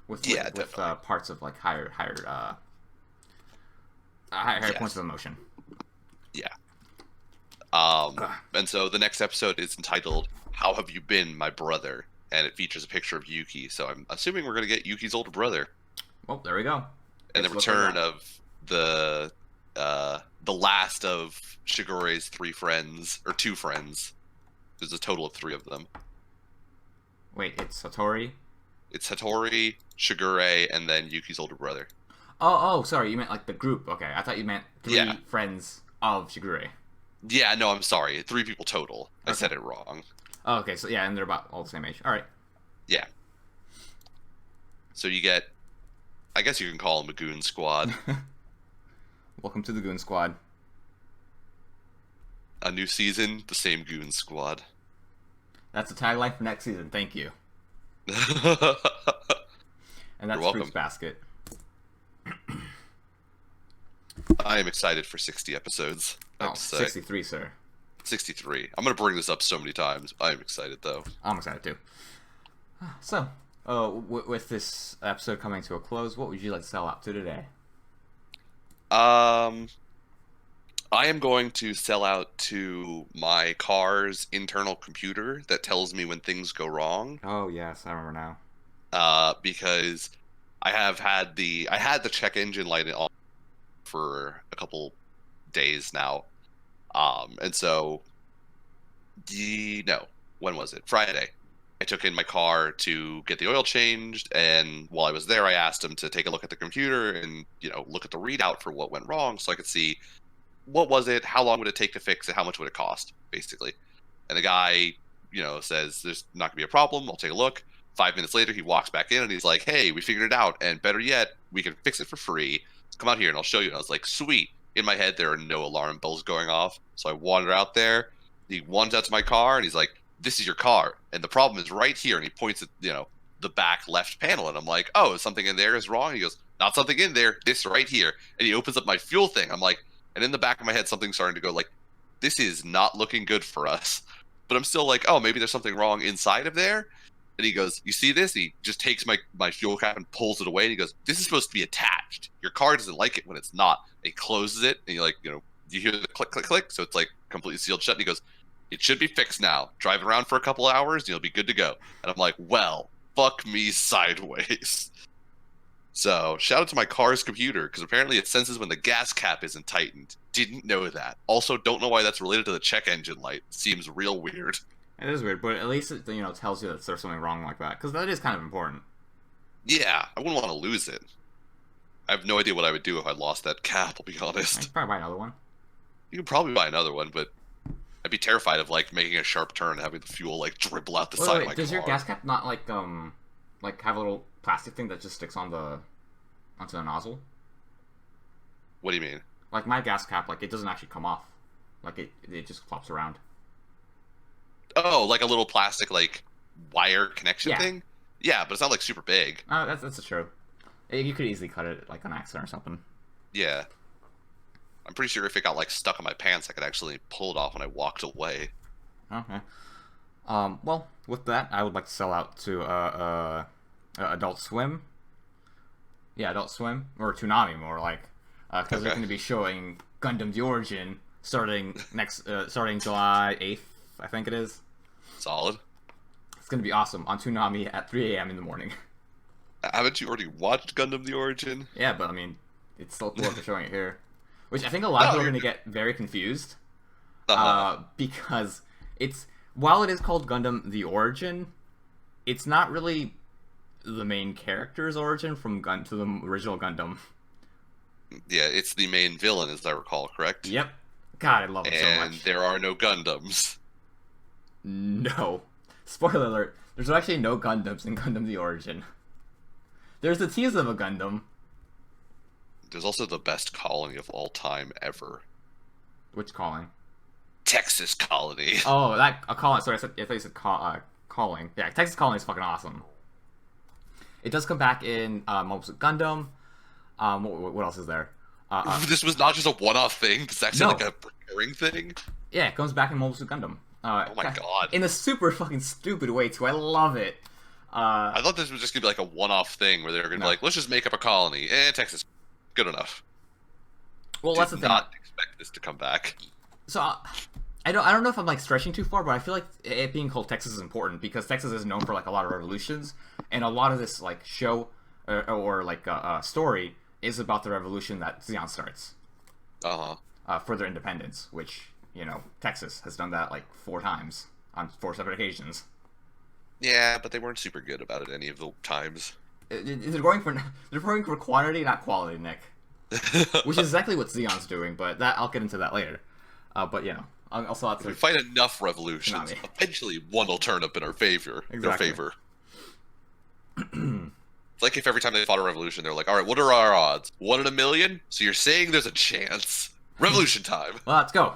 With parts of like higher points of emotion. Yeah. And so the next episode is entitled "How Have You Been, My Brother?" and it features a picture of Yuki. So I'm assuming we're gonna get Yuki's older brother. Well, there we go. And the return of the last of Shigure's two friends. There's a total of 3 of them. Wait, it's Satori? It's Satori, Shigure, and then Yuki's older brother. Oh, sorry. You meant like the group. Okay, I thought you meant 3 friends of Shigure. Yeah, no, I'm sorry. 3 people total. I said it wrong. Oh, okay, so yeah, and they're about all the same age. All right. Yeah. So you get, I guess you can call them a goon squad. Welcome to the Goon Squad. A new season, the same goon squad. That's the tagline for next season. Thank you. And that's Fruits Basket. I am excited for 60 episodes. 63, sir. 63. I'm going to bring this up so many times. I am excited, though. I'm excited, too. So, with this episode coming to a close, what would you like to sell out to today? I am going to sell out to my car's internal computer that tells me when things go wrong. Oh, yes, I remember now. Because I had the check engine light on for a couple days now. And so, when was it? Friday. I took in my car to get the oil changed, and while I was there, I asked him to take a look at the computer and, look at the readout for what went wrong so I could see what was it, how long would it take to fix it, how much would it cost, basically. And the guy, says, there's not going to be a problem, I'll take a look. 5 minutes later, he walks back in, and he's like, hey, we figured it out, and better yet, we can fix it for free. Come out here, and I'll show you. And I was like, sweet. In my head, there are no alarm bells going off, so I wander out there. He wanders out to my car, and he's like, this is your car, and the problem is right here, and he points at the back left panel, and I'm like, oh, something in there is wrong. And he goes, not something in there, this right here. And he opens up my fuel thing. I'm like, and in the back of my head, something's starting to go like, this is not looking good for us. but I'm still like, oh, maybe there's something wrong inside of there. And he goes, you see this? He just takes my fuel cap and pulls it away. And he goes, this is supposed to be attached. Your car doesn't like it when it's not. And he closes it, and you hear the click, click, click. So it's like completely sealed shut. And he goes, it should be fixed now. Drive it around for a couple of hours, and you'll be good to go. And I'm like, well, fuck me sideways. So shout out to my car's computer, because apparently it senses when the gas cap isn't tightened. Didn't know that. Also, don't know why that's related to the check engine light. Seems real weird. It is weird, but at least it tells you that there's something wrong like that, because that is kind of important. Yeah, I wouldn't want to lose it. I have no idea what I would do if I lost that cap, I'll be honest. I could probably buy another one. You could probably buy another one, but I'd be terrified of making a sharp turn and having the fuel dribble out the side of my car. Does your gas cap not have a little plastic thing that just sticks onto the nozzle? What do you mean? Like my gas cap, it doesn't actually come off. It just flops around. Oh, like a little plastic wire connection thing? Yeah, but it's not super big. Oh, that's true. You could easily cut it on accident or something. Yeah. I'm pretty sure if it got stuck in my pants, I could actually pull it off when I walked away. Okay. Well, with that, I would like to sell out to Adult Swim. Yeah, Adult Swim, or Toonami more because they're going to be showing Gundam: The Origin starting July 8th, I think it is. Solid. It's going to be awesome on Toonami at 3 a.m. in the morning. Haven't you already watched Gundam: The Origin? Yeah, but it's still cool they're showing it here. Which I think a lot of people are going to get very confused. Because while it is called Gundam: The Origin, it's not really the main character's origin to the original Gundam. Yeah, it's the main villain, as I recall, correct? Yep. God, I love it so much. And there are no Gundams. No. Spoiler alert. There's actually no Gundams in Gundam: The Origin. There's the tease of a Gundam. There's also the best colony of all time ever. Which calling? Texas Colony. Oh, a calling. Sorry, I thought you said calling. Yeah, Texas Colony is fucking awesome. It does come back in Mobile Suit Gundam. What else is there? This was not just a one-off thing. This is actually a recurring thing. Yeah, it comes back in Mobile Suit Gundam. Oh my god! In a super fucking stupid way too. I love it. I thought this was just gonna be a one-off thing where they were gonna be let's just make up a colony. Texas, good enough. Well, that's the thing. Did not expect this to come back. So I don't know if I'm stretching too far, but I feel like it being called Texas is important because Texas is known for a lot of revolutions, and a lot of this show or story is about the revolution that Zeon starts. For their independence, which Texas has done that 4 times on 4 separate occasions. Yeah, but they weren't super good about it any of the times. They're going for quantity, not quality, Nick. Which is exactly what Zeon's doing, but I'll get into that later. But also if we fight enough revolutions, eventually one will turn up in our favor. Exactly. Their favor. It's like if every time they fought a revolution, they're like, "All right, what are our odds? 1 in a million? So you're saying there's a chance? Revolution time! Well, let's go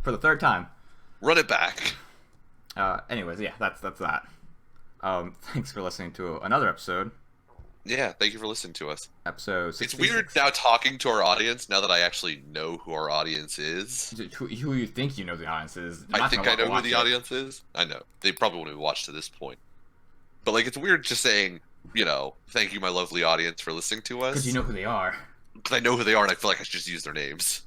for the 3rd time. Run it back." Anyways, yeah, that's that. Thanks for listening to another episode. Yeah, thank you for listening to us. Episode 66. It's weird now talking to our audience now that I actually know who our audience is. Who you think you know the audience is. I think I know who the audience is. I know. They probably wouldn't have watched to this point. But it's weird just saying, thank you, my lovely audience, for listening to us. Because you know who they are. Because I know who they are, and I feel like I should just use their names.